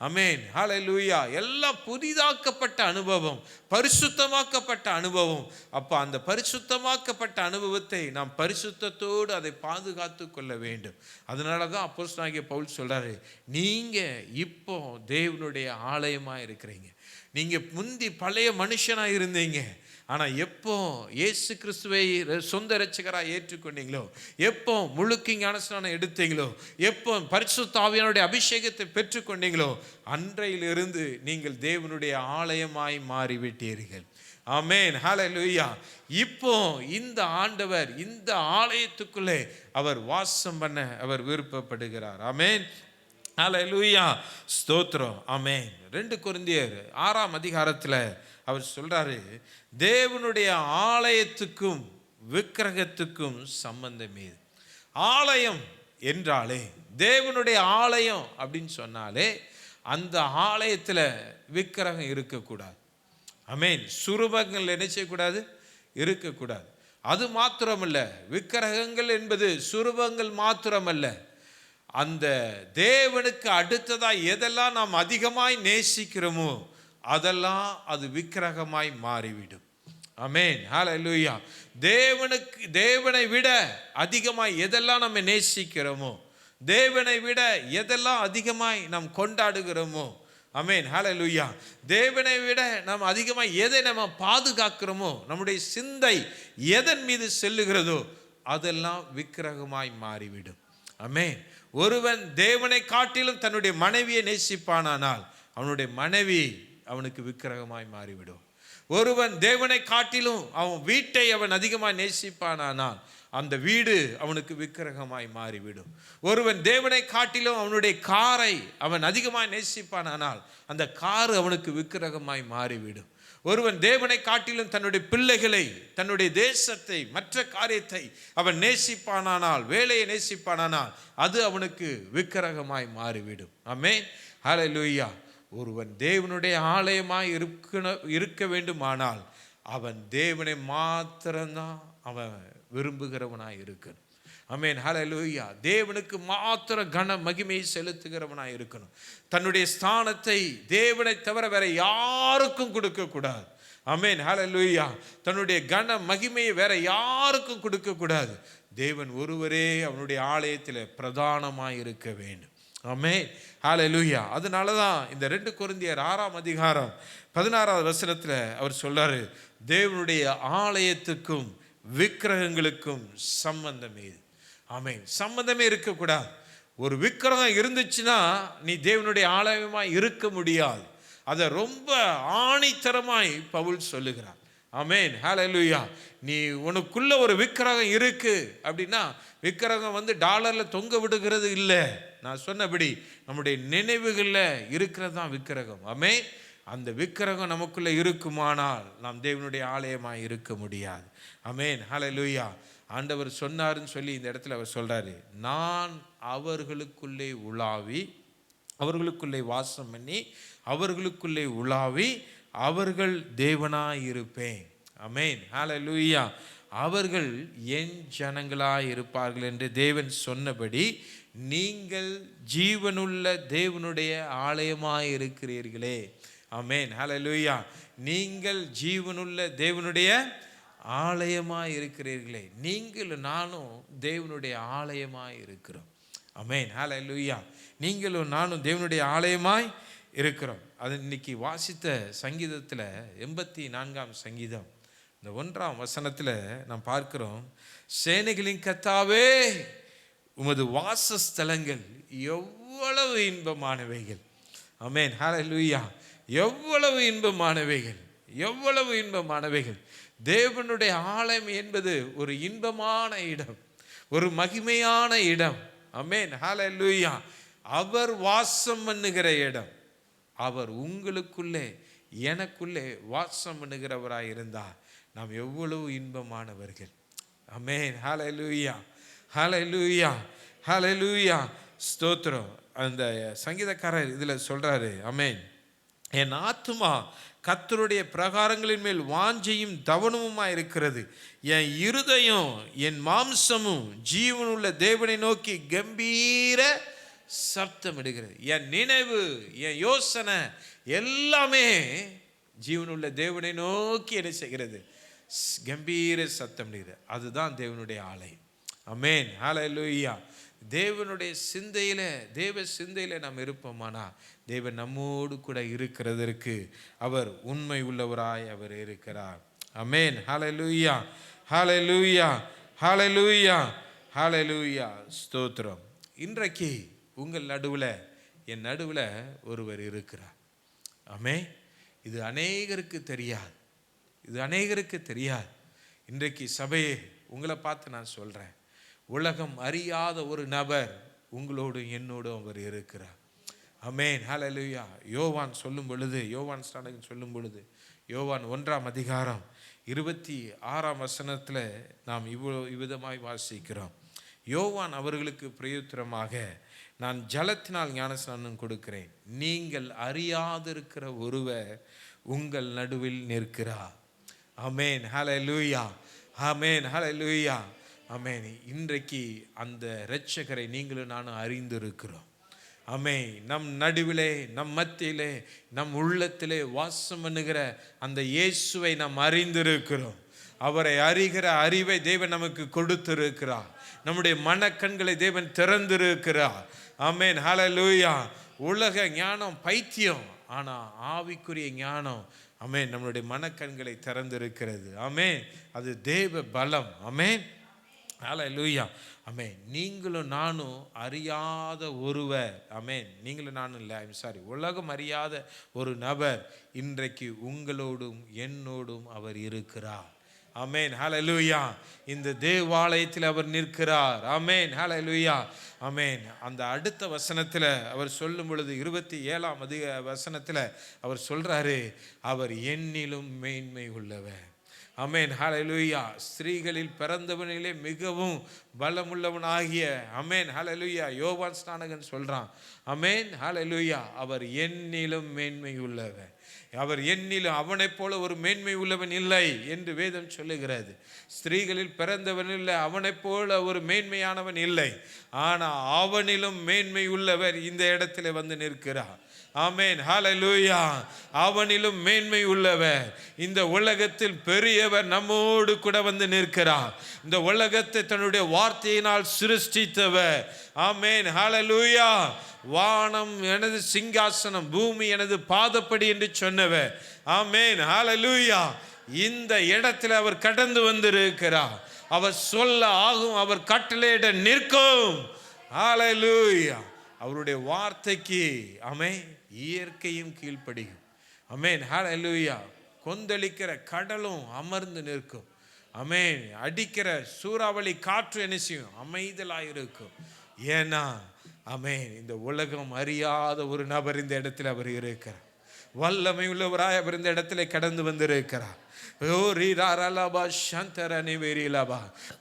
ஆமென், ஹல்லேலூயா. எல்லாம் புதிதாக்கப்பட்ட அனுபவம், பரிசுத்தமாக்கப்பட்ட அனுபவம். அப்போ அந்த பரிசுத்தமாக்கப்பட்ட அனுபவத்தை நாம் பரிசுத்தத்தோடு அதை பாதுகாத்து கொள்ள வேண்டும். அதனால தான் அப்போஸ்தலனாகிய பவுல் சொல்றாரு, நீங்க இப்போ தேவனுடைய ஆலயமா இருக்கிறீங்க. நீங்க முந்தி பழைய மனுஷனா இருந்தீங்க, ஆனால் எப்போ இயேசு கிறிஸ்துவை சொந்த இரட்சகராக ஏற்றுக்கொண்டீங்களோ, எப்போ முழுக்க ஞானஸ்நானம் எடுத்தீங்களோ, எப்போ பரிசுத்த ஆவியானுடைய அபிஷேகத்தை பெற்றுக்கொண்டீங்களோ, அன்றையிலிருந்து நீங்கள் தேவனுடைய ஆலயமாய் மாறிவிட்டீர்கள். ஆமென், ஹல்லேலூயா. இப்போ இந்த ஆண்டவர் இந்த ஆலயத்துக்குள்ளே அவர் வாசம் பண்ண அவர் விருப்பப்படுகிறார். ஆமென், ஹல்லேலூயா, ஸ்தோத்திரம். ஆமென். 2 கொரிந்தியர் 6ஆம் அதிகாரத்தில் அவர் சொல்றாரு, தேவனுடைய ஆலயத்துக்கும் விக்கிரகத்துக்கும் சம்பந்தம் ஏது? ஆலயம் என்றாலே, தேவனுடைய ஆலயம் அப்படின்னு சொன்னாலே அந்த ஆலயத்தில் விக்கிரகம் இருக்கக்கூடாது. ஆமென். சுரூபங்கள் என்ன செய்யக்கூடாது, இருக்கக்கூடாது. அது மாத்திரமல்ல, விக்கிரகங்கள் என்பது சுரூபங்கள் மாத்திரமல்ல, அந்த தேவனுக்கு அடுத்ததாக எதெல்லாம் நாம் அதிகமாய் நேசிக்கிறோமோ அதெல்லாம் அது விக்கிரகமாய் மாறிவிடும். ஆமென், ஹல்லேலூயா. தேவனை விட அதிகமாய் எதெல்லாம் நம்ம நேசிக்கிறோமோ, தேவனை விட எதெல்லாம் அதிகமாய் நாம் கொண்டாடுகிறோமோ, ஆமென், ஹல்லேலூயா. தேவனை விட நாம் அதிகமாய் எதை நம்ம பாதுகாக்கிறோமோ, நம்முடைய சிந்தை எதன் மீது செல்லுகிறதோ அதெல்லாம் விக்கிரகமாய் மாறிவிடும். ஆமென். ஒருவன் தேவனை காட்டிலும் தன்னுடைய மனைவியை நேசிப்பானால் அவனுடைய மனைவி அவனுக்கு விக்கிரகமாய் மாறிவிடும். ஒருவன் தேவனை காட்டிலும் அவன் வீட்டை அவன் அதிகமாக நேசிப்பானால் அந்த வீடு அவனுக்கு விக்கிரகமாய் மாறிவிடும். ஒருவன் தேவனை காட்டிலும் அவனுடைய காரை அவன் அதிகமாக நேசிப்பானால் அந்த கார் அவனுக்கு விக்கிரகமாய் மாறிவிடும். ஒருவன் தேவனை காட்டிலும் தன்னுடைய பிள்ளைகளை, தன்னுடைய தேசத்தை, மற்ற காரியத்தை அவன் நேசிப்பானால், வேலையை நேசிப்பானால் அது அவனுக்கு விக்கிரகமாய் மாறிவிடும். ஆமென், ஹல்லேலூயா. ஒருவன் தேவனுடைய ஆலயமாய் இருக்க வேண்டுமானால் அவன் தேவனை மாத்திரம்தான் அவன் விரும்புகிறவனாய் இருக்கணும். ஆமென், ஹல்லேலூயா. தேவனுக்கு மாத்திர கன மகிமையை செலுத்துகிறவனாய் இருக்கணும். தன்னுடைய ஸ்தானத்தை தேவனை தவிர வேற யாருக்கும் கொடுக்க கூடாது. ஆமென், ஹல்லேலூயா. தன்னுடைய கன மகிமையை வேற யாருக்கும் கொடுக்க கூடாது. தேவன் ஒருவரே அவனுடைய ஆலயத்தில் பிரதானமாய் இருக்க வேண்டும். ஆமென், ஹல்லேலூயா. அதனால தான் இந்த 2 கொரிந்தியர் 6ஆம் அதிகாரம் 16வது வசனத்தில் அவர் சொல்றாரு, தேவனுடைய ஆலயத்துக்கும் விக்கிரகங்களுக்கும் சம்பந்தம் ஏது? ஆமென். சம்பந்தமே இருக்கக்கூடாது. ஒரு விக்கிரகம் இருந்துச்சுன்னா நீ தேவனுடைய ஆலயமாய் இருக்க முடியாது. அதை ரொம்ப ஆணித்தரமாய் பவுல் சொல்லுகிறார். ஆமென், ஹல்லேலூயா. நீ உனக்குள்ள ஒரு விக்கிரகம் இருக்கு அப்படின்னா, விக்கிரகம் டாலர்ல தொங்க விடுகிறது இல்லை. நான் சொன்னபடி நம்முடைய நினைவுகளில் இருக்கிறது தான் விக்கிரகம். ஆமென். அந்த விக்கிரகம் நமக்குள்ள இருக்குமானால் நாம் தேவனுடைய ஆலயமாய் இருக்க முடியாது. ஆமென், ஹல்லேலூயா. ஆண்டவர் சொன்னாருன்னு சொல்லி இந்த இடத்துல அவர் சொல்றாரு, நான் அவர்களுக்குள்ளே உலாவி, அவர்களுக்குள்ளே வாசம் பண்ணி, அவர்களுக்குள்ளே உலாவி, அவர்கள் தேவனாய் இருப்பேன். ஆமென், ஹல்லேலூயா. அவர்கள் என் ஜனங்களாய் இருப்பார்கள் என்று தேவன் சொன்னபடி நீங்கள் ஜீவனுள்ள தேவனுடைய ஆலயமாய் இருக்கிறீர்களே. ஆமென், ஹல்லேலூயா. நீங்கள் ஜீவனுள்ள தேவனுடைய ஆலயமாய் இருக்கிறீர்களே. நீங்களும் நானும் தேவனுடைய ஆலயமாய் இருக்கிறோம். ஆமென், ஹல்லேலூயா. நீங்களும் நானும் தேவனுடைய ஆலயமாய் இருக்கிறோம். அது இன்னைக்கு வாசித்த சங்கீதத்தில் 84ஆம் சங்கீதம் இந்த 1ஆம் வசனத்தில் நாம் பார்க்கிறோம், சேனைகளின் கர்த்தாவே உமது வாசஸ்தலங்கள் எவ்வளவு இன்பமானவைகள். ஆமென், ஹல்லேலூயா. எவ்வளவு இன்பமானவைகள், எவ்வளவு இன்பமானவைகள். தேவனுடைய ஆலயம் என்பது ஒரு இன்பமான இடம், ஒரு மகிமையான இடம். ஆமென், ஹல்லேலூயா. அவர் வாசம் பண்ணுகிற இடம். அவர் உங்களுக்குள்ளே எனக்குள்ளே வாசம் பண்ணுகிறவராய் இருந்தார் நாம் எவ்வளவு இன்பமானவர்கள். ஆமென், ஹல்லேலூயா, ஹல்லேலூயா, ஹல்லேலூயா. ஸ்தோத்திரம். அந்த சங்கீதக்காரர் இதில் சொல்றாரு, ஆமென், என் ஆத்துமா கர்த்தருடைய பிரகாரங்களின் மேல் வாஞ்சையும் தவனமுமா இருக்கிறது. என் இருதயம் என் மாம்சமும் ஜீவனுள்ள தேவனை நோக்கி கம்பீர சப்தம் இடுகிறது. என் நினைவு, என் யோசனை எல்லாமே ஜீவனுள்ள தேவனை நோக்கி என்ன செய்கிறது? கம்பீர சத்தம் இடுகிறது. அதுதான் தேவனுடைய ஆலயம். ஆமென், ஹல்லேலூயா. தேவனுடைய சிந்தையில, தேவ சிந்தையில நாம் இருப்போமானா தேவன் நம்மோடு கூட இருக்கிறதற்கு அவர் உண்மை உள்ளவராய் அவர் இருக்கிறார். ஆமென், ஹல்லேலூயா, ஹல்லேலூயா, ஹல்லேலூயா, ஹல்லேலூயா. ஸ்தோத்திரம். இன்றைக்கு உங்கள் நடுவில், என் நடுவில் ஒருவர் இருக்கிறார். ஆமென். இது அநேகருக்கு தெரியாது, இது அநேகருக்கு தெரியாது. இன்றைக்கு சபையே உங்களை பார்த்து நான் சொல்கிறேன், உலகம் அறியாத ஒரு நபர் உங்களோடு என்னோடும் அவர் இருக்கிறார். ஆமென், ஹல்லேலூயா. யோவான் சொல்லும் பொழுது, யோவான் ஸ்நானகன் சொல்லும் பொழுது, யோவான் 1ஆம் அதிகாரம் 26ஆம் வசனத்தில் நாம் இவ்விதமாய் வாசிக்கிறோம். யோவான் அவர்களுக்கு பிரயுத்தரமாக, நான் ஜலத்தினால் ஞானஸ்நானம் கொடுக்கிறேன், நீங்கள் அறியாதிருக்கிற ஒருவர் உங்கள் நடுவில் நிற்கிறார். ஆமென், ஹல்லேலூயா, ஆமென், ஹல்லேலூயா, ஆமென். இன்றைக்கு அந்த இரட்சகரை நீங்களும் நானும் அறிந்திருக்கிறோம். ஆமென். நம் நடுவிலே, நம் மத்தியிலே, நம் உள்ளத்திலே வாசம் பண்ணுகிற அந்த இயேசுவை நாம் அறிந்திருக்கிறோம். அவரை அறிகிற அறிவை தேவன் நமக்கு கொடுத்திருக்கிறார். நம்முடைய மனக்கண்களை தேவன் திறந்திருக்கிறார். ஆமென், ஹல்லேலூயா. உலக ஞானம் பைத்தியம், ஆனால் ஆவிக்குரிய ஞானம், ஆமென், நம்மளுடைய மனக்கண்களை திறந்திருக்கிறது. ஆமென், அது தேவ பலம். ஆமென், ஹல்லேலூயா. ஆமென். நீங்களும் நானும் அறியாத ஒருவர், ஆமென், நீங்களும் நானும் இல்லை, உலகம் அறியாத ஒரு நபர் இன்றைக்கு உங்களோடும் என்னோடும் அவர் இருக்கிறார். ஆமென், ஹல்லேலூயா. இந்த தேவாலயத்தில் அவர் நிற்கிறார். ஆமென், ஹல்லேலூயா, ஆமென். அந்த அடுத்த வசனத்தில் அவர் சொல்லும் பொழுது 27ஆம் வசனத்தில் அவர் சொல்றாரு, அவர் என்னிலும் மேன்மை உள்ளவர். ஆமென், ஹல்லேலூயா. ஸ்திரீகளில் பிறந்தவனிலே மிகவும் பலமுள்ளவனாகிய, ஆமென், ஹல்லேலூயா, யோவான் ஸ்நானகன் சொல்றான். ஆமென், ஹல்லேலூயா. அவர் என்னிலும் மேன்மை உள்ளவர். அவர் என்னிலும், அவனைப் போல ஒரு மேன்மை உள்ளவன் இல்லை என்று வேதம் சொல்லுகிறது. ஸ்திரீகளில் பிறந்தவன் இல்லை, அவனைப் போல ஒரு மேன்மையானவன் இல்லை. ஆனால் அவனிலும் மேன்மை உள்ளவர் இந்த இடத்துல வந்து நிற்கிறார். ஆமென், ஹல்லேலூயா. அவனிலும் மேன்மை உள்ளவர், இந்த உலகத்தில் பெரியவர் நம்மோடு கூட வந்து நிற்கிறார். இந்த உலகத்தை தன்னுடைய வார்த்தையினால் சிருஷ்டித்தவர். ஆமென், ஹல்லேலூயா. வானம் எனது சிங்காசனம், பூமி எனது பாதப்படி என்று சொன்னவர். ஆமென், ஹல்லேலூயா. இந்த இடத்தில் அவர் கடந்து வந்திருக்கிறார். அவர் சொல்ல ஆகும், அவர் கட்டளையிட நிற்கும். ஹல்லேலூயா. அவருடைய வார்த்தைக்கு, ஆமென், இயற்கையும் கீழ்ப்படியும். ஆமென், ஹல்லேலூயா. கொந்தளிக்கிற கடலும் அமர்ந்து நிற்கும். ஆமென். அடிக்கிற சூறாவளி காற்று என்ன செய்யும்? அமைதலாயிருக்கும். ஏன்னா, ஆமென், இந்த உலகம் அறியாத ஒரு நபர் இந்த இடத்துல அவர் இருக்கிறார். வல்லமை உள்ளவராய் அவர் இந்த இடத்துல கடந்து வந்திருக்கிறார்.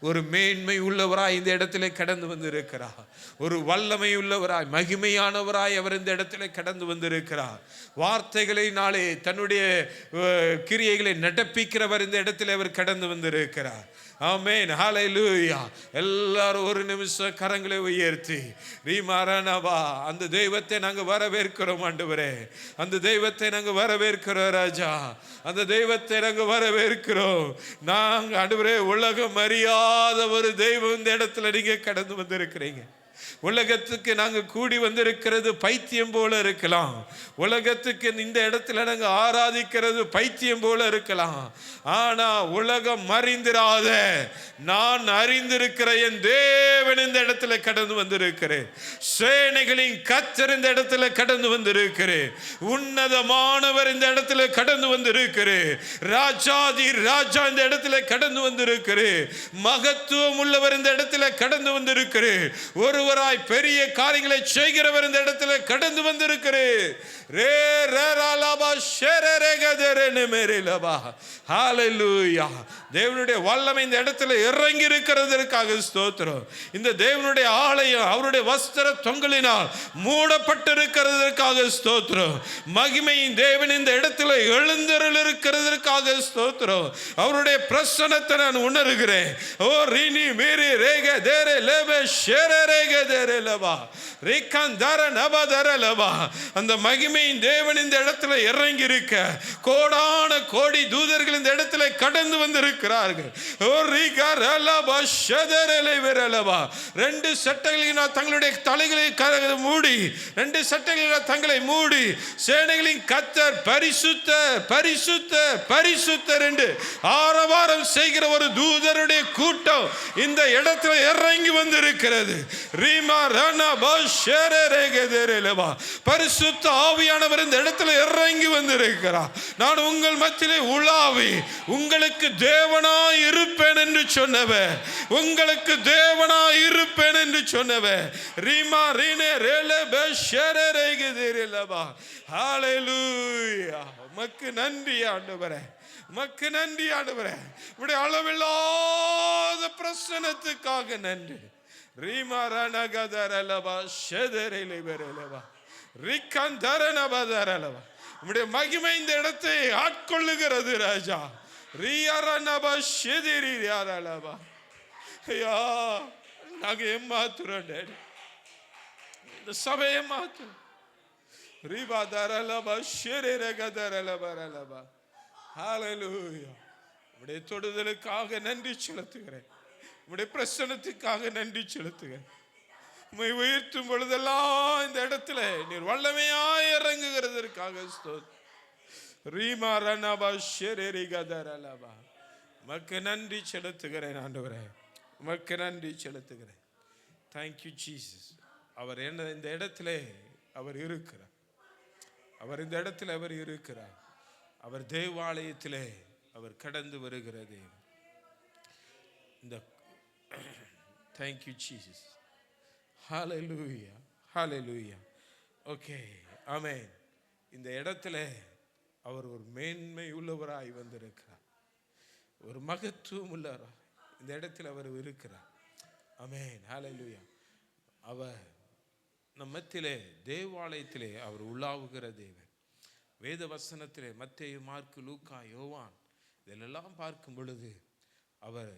ஒரு மேன்மை உள்ளவராய் இந்த இடத்திலே கடந்து வந்திருக்கிறார். ஒரு வல்லமை உள்ளவராய் மகிமையானவராய் அவர் இந்த இடத்திலே கடந்து வந்திருக்கிறார். வார்த்தைகளினாலே தன்னுடைய கிரியைகளை நடப்பிக்கிறவர் இந்த இடத்திலே அவர் கடந்து வந்திருக்கிறார். ஆமென், ஹல்லேலூயா. எல்லாரும் ஒரு நிமிஷம் கரங்களை உயர்த்தி ரீமாரானவா, அந்த தெய்வத்தை நாங்கள் வரவேற்கிறோம் ஆண்டவரே. அந்த தெய்வத்தை நாங்கள் வரவேற்கிறோம் ராஜா. அந்த தெய்வத்தை நாங்கள் வரவேற்கிறோம். நாங்கள் ஆண்டவரே, உலகம் அறியாத ஒரு தெய்வம் இந்த இடத்துல நீங்க கடந்து வந்திருக்கிறீங்க. உலகத்துக்கு நாங்கள் கூடி வந்திருக்கிறது பைத்தியம் போல இருக்கலாம். உலகத்துக்கு இந்த இடத்துல நாங்கள் ஆராதிக்கிறது பைத்தியம் போல இருக்கலாம். ஆனா உலகம் அறிந்திராத நான் அறிந்திருக்கிற என் தேவன் இந்த இடத்துல கடந்து வந்திருக்கிறேன். சேனைகளின் கர்த்தர் இந்த இடத்துல கடந்து வந்திருக்கிறேன். உன்னதமானவர் இந்த இடத்துல கடந்து வந்திருக்கிறேன். ராஜாதி ராஜா இந்த இடத்துல கடந்து வந்திருக்கிறேன். மகத்துவம் உள்ளவர் இந்த இடத்துல கடந்து வந்திருக்கிறேன். ஒருவராய் பெரிய காரியங்களை செய்கிறவர் இந்த இடத்துல கடந்து வந்திருக்கிறேன். தேவனுடைய வல்லமை இந்த இடத்துல இறங்கி இருக்கிறதற்காக ஸ்தோத்திரம். இந்த தேவனுடைய ஆலயம் அவருடைய வஸ்திர தொங்கலினால் மூடப்பட்டிருக்கிறதற்காக ஸ்தோத்திரம். மகிமையின் தேவன் இந்த இடத்துல எழுந்தருள் இருக்கிறதற்காக ஸ்தோத்திரம். அவருடைய பிரசன்னத்தை நான் உணர்கிறேன். ஓ ரினி மேரி ரேக தேரே லேபே ஷேரே ரேக தேரே லபா ரேகான் தர நப தர லபா. அந்த மகிமையின் தேவன் இந்த இடத்துல இறங்கி இருக்க கோடான கோடி தூதர்கள் இந்த இடத்துல கடந்து வந்திருக்கிறார்கள். ரெண்டு சட்டைகளினால் தங்களுடைய தலைகளை மூடி, ரெண்டு சட்டைகளினால் தங்களை மூடி, சேனைகளின் கர்த்தர் பரிசுத்தர் பரிசுத்தர் பரிசுத்தர் என்று ஆரவாரம் செய்கிற ஒரு தூதருடைய கூட்டம் இந்த இடத்துல இறங்கி வந்திருக்கிறது. பரிசுத்த ஆவியானவர் இந்த இடத்துல இறங்கி வந்திருக்கிறார். நான் உங்கள் மத்தியிலே உலாவி உங்களுக்கு தேவனாய் இருப்பேன் என்று சொன்னவர், உங்களுக்கு தேவனாய் இருப்பேன் என்று சொன்னவர். ரீமா ரீனே ரேலே பெஷரே ரேகதேரலபா. ஹல்லேலூயா. உமக்கு நன்றி ஆண்டவரே, உமக்கு நன்றி ஆண்டவரே. உம்முடைய அளவில்லாத பிரசன்னத்துக்காக நன்றி. ரீமா ரணகதரலபா ஷெதரேலே பெரலபா ரிகந்தரனபதரலபா. உம்முடைய மகிமை இந்த இடத்தை ஆட்கொள்ளுகிறது ராஜா. ரியாரனபா ஷெதிரியாரலபா. ஐயா, நாங்க ஏமாத்துறோம் டாடி, இந்த சபையை ஏமாத்துறோம். ரிபாதரலபா ஷெரேரகதரலபரலபா. ஹல்லேலூயா. உம்முடைய தொடுதலுக்காக நன்றி செலுத்துகிறேன். உம்முடைய பிரசன்னத்துக்காக நன்றி செலுத்துகிறேன். உம்மை உயர்த்தும் பொழுதெல்லாம் இந்த இடத்துல நீர் வல்லமையாய் இறங்குகிறதற்காக ஸ்தோத்திரம். ரீமா ரணபா ஷெரேரிகதரலபா. உமக்கு நன்றி செலுத்துகிறேன் ஆண்டவரே, உமக்கு நன்றி செலுத்துகிறேன். Thank you Jesus. அவர் என்ன இந்த இடத்துல அவர் இருக்கிறார். அவர் இந்த இடத்துல அவர் இருக்கிறார். அவர் தேவாலயத்திலே அவர் கடந்து வருகிற தேவன். இந்த தேங்க்யூ ஜீசஸ். ஹல்லேலூயா, ஹல்லேலூயா. ஓகே, ஆமென். இந்த இடத்துல அவர் ஒரு மேன்மை உள்ளவராய் வந்திருக்கிறார். ஒரு மகத்துவம் உள்ளவராய் இந்த இடத்துல அவர் இருக்கிறார். ஆமென், ஹல்லேலூயா. அவர் நம் மத்தியிலே தேவாலயத்திலே அவர் உலாவுகிற தேவன். வேத வசனத்திலே மத்தேயு, மார்க்கு, லூக்கா, யோவான் இதெல்லாம் பார்க்கும் பொழுது அவர்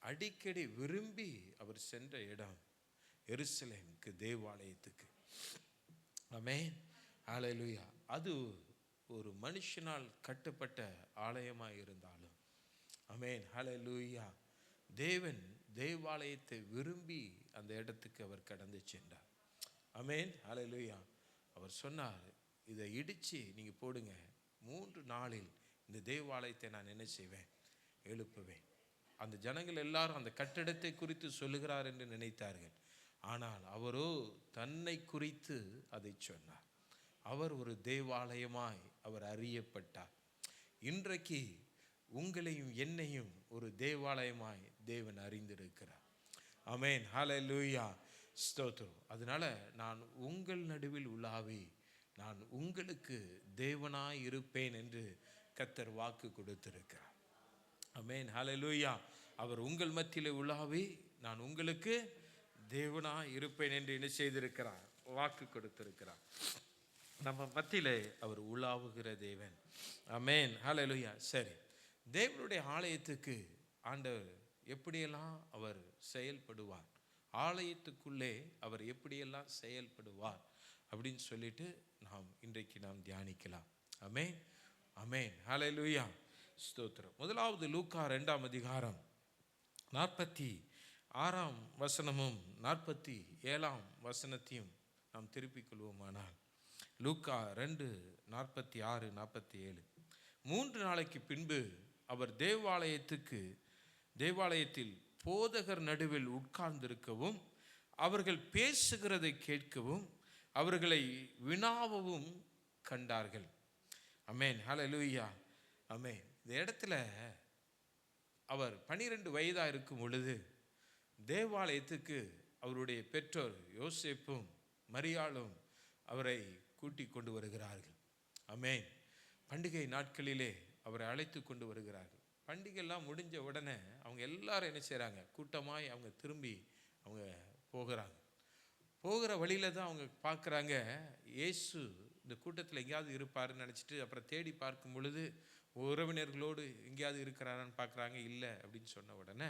அடிக்கடி விரும்பி அவர் சென்ற இடம் எருசலேமுக்கு, தேவாலயத்துக்கு. ஆமென், ஹல்லேலூயா. அது ஒரு மனுஷனால் கட்டப்பட்ட ஆலயமாய் இருந்தாலும், ஆமென், ஹல்லேலூயா, தேவன் தேவாலயத்தை விரும்பி அந்த இடத்துக்கு அவர் கடந்து சென்றார். ஆமென், ஹல்லேலூயா. அவர் சொன்னார், இதை இடிச்சு நீங்க போடுங்க, 3 நாளில் இந்த தேவாலயத்தை நான் என்ன செய்வேன், எழுப்புவேன். அந்த ஜனங்கள் எல்லாரும் அந்த கட்டடத்தை குறித்து சொல்லுகிறார் என்று நினைத்தார்கள். ஆனால் அவரோ தன்னை குறித்து அதை சொன்னார். அவர் ஒரு தேவாலயமாய் அவர் அறியப்பட்டார். இன்றைக்கு உங்களையும் என்னையும் ஒரு தேவாலயமாய் தேவன் அறிந்திருக்கிறார். ஆமென், ஹல்லேலூயா, ஸ்தோத்திரம். அதனால நான் உங்கள் நடுவில் உலாவி நான் உங்களுக்கு தேவனாய் இருப்பேன் என்று கர்த்தர் வாக்கு கொடுத்திருக்கிறார். ஆமென், ஹல்லேலூயா. அவர் உங்கள் மத்தியிலே உலாவி நான் உங்களுக்கு தேவனாய் இருப்பேன் என்று என்ன செய்திருக்கிறார்? வாக்கு கொடுத்திருக்கிறார். நம்ம மத்தியிலே அவர் உலாவுகிற தேவன். ஆமென், ஹல்லேலூயா. சரி, தேவனுடைய ஆலயத்துக்கு ஆண்டவர் எப்படியெல்லாம் அவர் செயல்படுவார், ஆலயத்துக்குள்ளே அவர் எப்படியெல்லாம் செயல்படுவார் அப்படின்னு சொல்லிட்டு இன்றைக்கு நாம் தியானிக்கலாம். ஆமென், ஆமென், ஹல்லேலூயா, ஸ்தோத்திரம். முதலாவது லூக்கா 2ஆம் அதிகாரம் 46ஆம் வசனமும் 47ஆம் வசனத்தையும் நாம் திருப்பிக் கொள்வோமானால், லூக்கா 2:46, 47. 3 நாளைக்கு பின்பு அவர் தேவாலயத்தில் போதகர் நடுவில் உட்கார்ந்திருக்கவும் அவர்கள் பேசுகிறதை கேட்கவும் அவர்களை வினாவவும் கண்டார்கள். ஆமென், ஹல்லேலூயா, ஆமென். இந்த இடத்துல அவர் 12 வயதாக இருக்கும் பொழுது தேவாலயத்துக்கு அவருடைய பெற்றோர் யோசேப்பும் மரியாளும் அவரை கூட்டி கொண்டு வருகிறார்கள். ஆமென். பண்டிகை நாட்களிலே அவரை அழைத்து கொண்டு வருகிறார்கள். பண்டிகைலாம் முடிஞ்ச உடனே அவங்க எல்லாரும் என்ன செய்கிறாங்க? கூட்டமாய் அவங்க திரும்பி அவங்க போகிறாங்க. போகிற வழியில் தான் அவங்க பார்க்குறாங்க, இயேசு இந்த கூட்டத்தில் எங்கேயாவது இருப்பாருன்னு நினச்சிட்டு அப்புறம் தேடி பார்க்கும் பொழுது உறவினர்களோடு எங்கேயாவது இருக்கிறாரான்னு பார்க்குறாங்க. இல்லை அப்படின்னு சொன்ன உடனே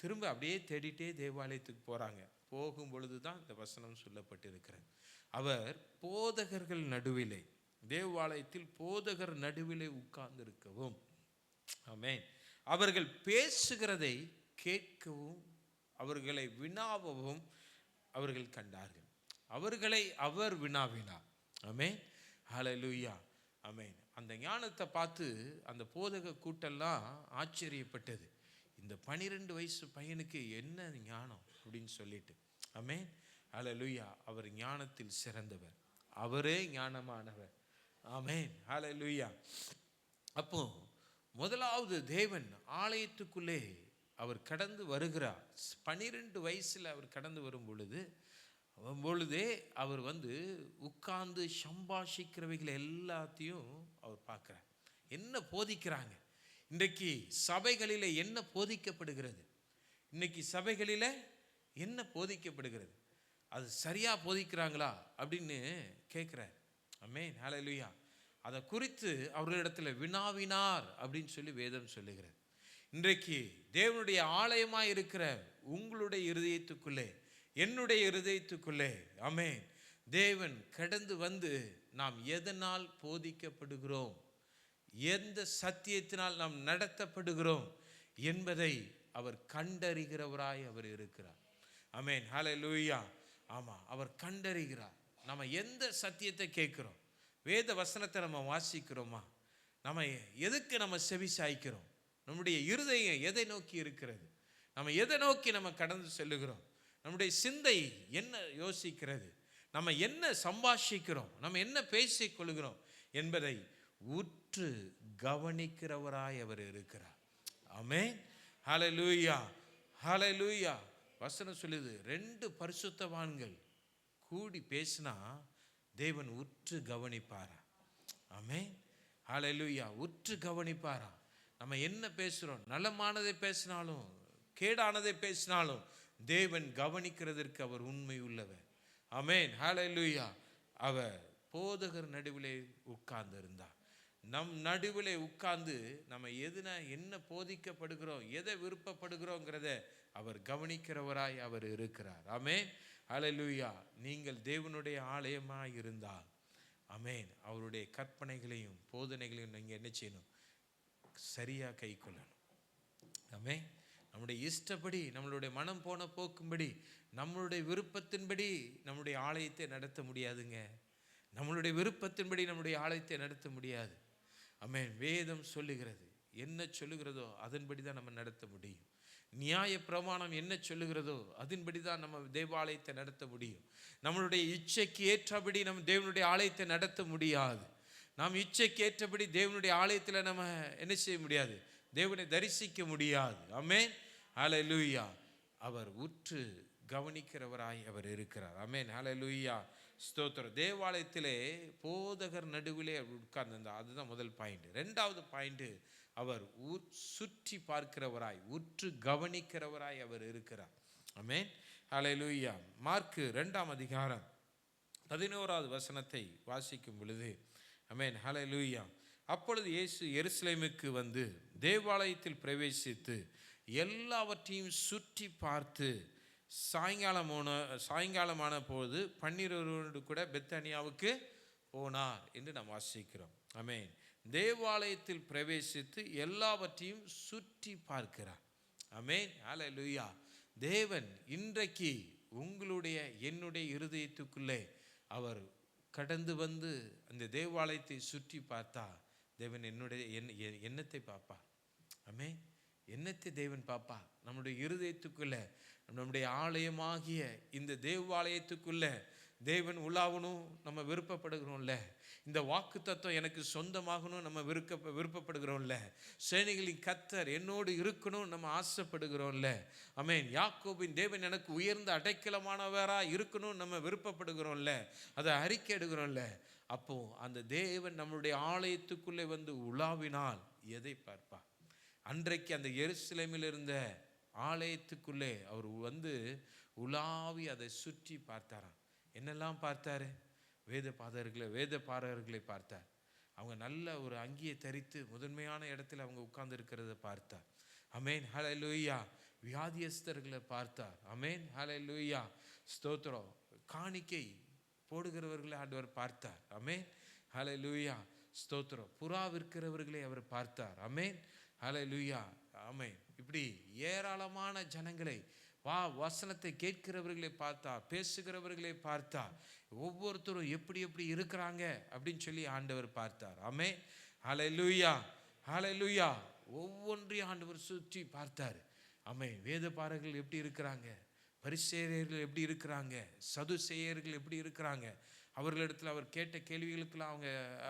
திரும்ப அப்படியே தேடிட்டே தேவாலயத்துக்கு போகிறாங்க. போகும் பொழுது தான் இந்த வசனம் சொல்லப்பட்டிருக்கிறது. அவர் போதகர்கள் நடுவிலே, தேவாலயத்தில் போதகர் நடுவிலே உட்கார்ந்திருக்கவும், ஆமென், அவர்கள் பேசுகிறதை கேட்கவும் அவர்களை வினாவவும் அவர்கள் கண்டார்கள். அவர்களை அவர் வினாவினார். ஆமென், ஹல்லேலூயா, ஆமென். அந்த ஞானத்தை பார்த்து அந்த போதக கூட்டெல்லாம் ஆச்சரியப்பட்டது. இந்த 12 வயசு பையனுக்கு என்ன ஞானம் அப்படின்னு சொல்லிட்டு. ஆமென், ஹல்லேலூயா. அவர் ஞானத்தில் சிறந்தவர், அவரே ஞானமானவர். ஆமென், ஹல்லேலூயா. அப்போ முதலாவது தேவன் ஆலயத்துக்குள்ளே அவர் கடந்து வருகிறார். 12 வயசில் அவர் கடந்து வரும் பொழுதே அவர் உட்கார்ந்து சம்பாஷிக்கிறவைகளை எல்லாத்தையும் அவர் பார்க்குறார். என்ன போதிக்கிறாங்க? இன்றைக்கு சபைகளில் என்ன போதிக்கப்படுகிறது? இன்னைக்கு சபைகளில் என்ன போதிக்கப்படுகிறது? அது சரியாக போதிக்கிறாங்களா அப்படின்னு கேட்குறார். ஆமென், ஹல்லேலூயா. அதை குறித்து அவர்களிடத்தில் வினாவினார் அப்படின்னு சொல்லி வேதம் சொல்லுகிறது. இன்றைக்கு தேவனுடைய ஆலயமாக இருக்கிற உங்களுடைய இருதயத்துக்குள்ளே, என்னுடைய இருதயத்துக்குள்ளே, ஆமென், தேவன் கடந்து வந்து நாம் எதனால் போதிக்கப்படுகிறோம், எந்த சத்தியத்தினால் நாம் நடத்தப்படுகிறோம் என்பதை அவர் கண்டறிகிறவராய் அவர் இருக்கிறார். ஆமென், ஹல்லேலூயா. ஆமாம், அவர் கண்டறிகிறார். நம்ம எந்த சத்தியத்தை கேட்குறோம், வேத வசனத்தை நம்ம வாசிக்கிறோமா, நம்ம எதுக்கு நம்ம செவி சாய்க்கிறோம், நம்முடைய இருதயம் எதை நோக்கி இருக்கிறது, நம்ம எதை நோக்கி நம்ம கடந்து செல்லுகிறோம், நம்முடைய சிந்தை என்ன யோசிக்கிறது, நம்ம என்ன சம்பாஷிக்கிறோம், நம்ம என்ன பேசிக்கொள்கிறோம் என்பதை உற்று கவனிக்கிறவராய் அவர் இருக்கிறார். ஆமென், ஹல்லேலூயா, ஹல்லேலூயா. வசனம் சொல்லுது, 2 பரிசுத்தவான்கள் கூடி பேசினா தேவன் உற்று கவனிப்பாரா. ஆமென், ஹல்லேலூயா. உற்று கவனிப்பாரா. நம்ம என்ன பேசுகிறோம், நலமானதை பேசினாலும் கேடானதை பேசினாலும் தேவன் கவனிக்கிறதற்கு அவர் உண்மை உள்ளவர். ஆமென், ஹல்லேலூயா. அவர் போதகர் நடுவிலே உட்கார்ந்து இருந்தார். நம் நடுவிலே உட்கார்ந்து நம்ம என்ன போதிக்கப்படுகிறோம், எதை விருப்பப்படுகிறோங்கிறத அவர் கவனிக்கிறவராய் அவர் இருக்கிறார். ஆமென், ஹல்லேலூயா. நீங்கள் தேவனுடைய ஆலயமாய் இருந்தால், ஆமென், அவருடைய கற்பனைகளையும் போதனைகளையும் நீங்கள் என்ன செய்யணும்? சரியாக கை கொள்ளணும். ஆமென். நம்முடைய இஷ்டப்படி, நம்மளுடைய மனம் போன போக்கும்படி, நம்மளுடைய விருப்பத்தின்படி நம்முடைய ஆலயத்தை நடத்த முடியாதுங்க. நம்மளுடைய விருப்பத்தின்படி நம்முடைய ஆலயத்தை நடத்த முடியாது. ஆமென். வேதம் சொல்லுகிறது, என்ன சொல்லுகிறதோ அதன்படி தான் நம்ம நடத்த முடியும். நியாய பிரமாணம் என்ன சொல்லுகிறதோ அதன்படி தான் நம்ம தேவாலயத்தை நடத்த முடியும். நம்மளுடைய இச்சைக்கு ஏற்றபடி நம்ம தேவனுடைய ஆலயத்தை நடத்த முடியாது. நாம் இச்சைக்கு ஏற்றபடி தேவனுடைய ஆலயத்தில் நம்ம என்ன செய்ய முடியாது? தேவனை தரிசிக்க முடியாது. ஆமென், ஹல்லேலூயா. அவர் உற்று கவனிக்கிறவராய் அவர் இருக்கிறார். ஆமென், ஹல்லேலூயா, ஸ்தோத்திரம். தேவாலயத்திலே போதகர் நடுவிலே உட்கார்ந்திருந்தார். அதுதான் முதல் பாயிண்ட். ரெண்டாவது பாயிண்ட், அவர் சுற்றி பார்க்கிறவராய், உற்று கவனிக்கிறவராய் அவர் இருக்கிறார். ஆமென், ஹல்லேலூயா. மார்க்கு 2ஆம் அதிகாரம் 11வது வசனத்தை வாசிக்கும் பொழுது, ஆமென், ஹல்லேலூயா. அப்பொழுது இயேசு எருசலேமுக்கு வந்து தேவாலயத்தில் பிரவேசித்து எல்லாவற்றையும் சுற்றி பார்த்து சாயங்காலமான போது 12 கூட பெத்தானியாவுக்கு போனார் என்று நாம் வாசிக்கிறோம். ஆமென். தேவாலயத்தில் பிரவேசித்து எல்லாவற்றையும் சுற்றி பார்க்கிறார். ஆமென், ஹல்லேலூயா. தேவன் இன்றைக்கு உங்களுடைய என்னுடைய இருதயத்துக்குள்ளே அவர் கடந்து வந்து அந்த தேவாலயத்தை சுற்றி பார்த்தா தேவன் என்னுடைய எண்ணத்தை பார்ப்பா. ஆமென். எண்ணத்தை தேவன் பார்ப்பா. நம்முடைய இருதயத்துக்குள்ள, நம்முடைய ஆலயமாகிய இந்த தேவாலயத்துக்குள்ள தேவன் உலாவணும் நம்ம விருப்பப்படுகிறோம்ல. இந்த வாக்கு தத்துவம் எனக்கு சொந்தமாகணும் நம்ம விருப்பப்படுகிறோம்ல. சேனைகளின் கர்த்தர் என்னோடு இருக்கணும் நம்ம ஆசைப்படுகிறோம்ல. ஆமென். யாக்கோபின் தேவன் எனக்கு உயர்ந்த அடைக்கலமானவராக இருக்கணும் நம்ம விருப்பப்படுகிறோம்ல. அதை அறிக்கை எடுக்கிறோம்ல. அப்போ அந்த தேவன் நம்மளுடைய ஆலயத்துக்குள்ளே வந்து உலாவினால் எதை பார்ப்பா? அன்றைக்கு அந்த எருசலேமில் இருந்த ஆலயத்துக்குள்ளே அவர் வந்து உலாவி அதை சுற்றி பார்த்தாராம். என்னெல்லாம் பார்த்தாரு? வேத பாரகர்களை பார்த்தார். அவங்க நல்ல ஒரு அங்கியை தரித்து முதன்மையான இடத்துல அவங்க உட்கார்ந்து இருக்கிறத பார்த்தார். ஆமென், ஹல்லேலூயா. வியாதியஸ்தர்களை பார்த்தார். ஆமென், ஹல்லேலூயா, ஸ்தோத்திரம். காணிக்கை போடுகிறவர்களை ஆண்டவர் பார்த்தார். ஆமென், ஹல்லேலூயா, ஸ்தோத்திரம். புறா விற்கிறவர்களை அவர் பார்த்தார். ஆமென், ஹல்லேலூயா, ஆமென். இப்படி ஏராளமான ஜனங்களை, வசனத்தை கேட்கிறவர்களை பார்த்தா, பேசுகிறவர்களை பார்த்தா, ஒவ்வொருத்தரும் எப்படி எப்படி இருக்கிறாங்க அப்படின்னு சொல்லி ஆண்டவர் பார்த்தார். ஆமென், ஹல்லேலூயா, ஹல்லேலூயா. ஒவ்வொன்றையும் ஆண்டவர் சுற்றி பார்த்தார். ஆமென். வேத பாரகர்கள் எப்படி இருக்கிறாங்க, பரிசேயர்கள் எப்படி இருக்கிறாங்க, சதுசேயர்கள் எப்படி இருக்கிறாங்க, அவர்களிடத்தில் அவர் கேட்ட கேள்விகளுக்கெல்லாம்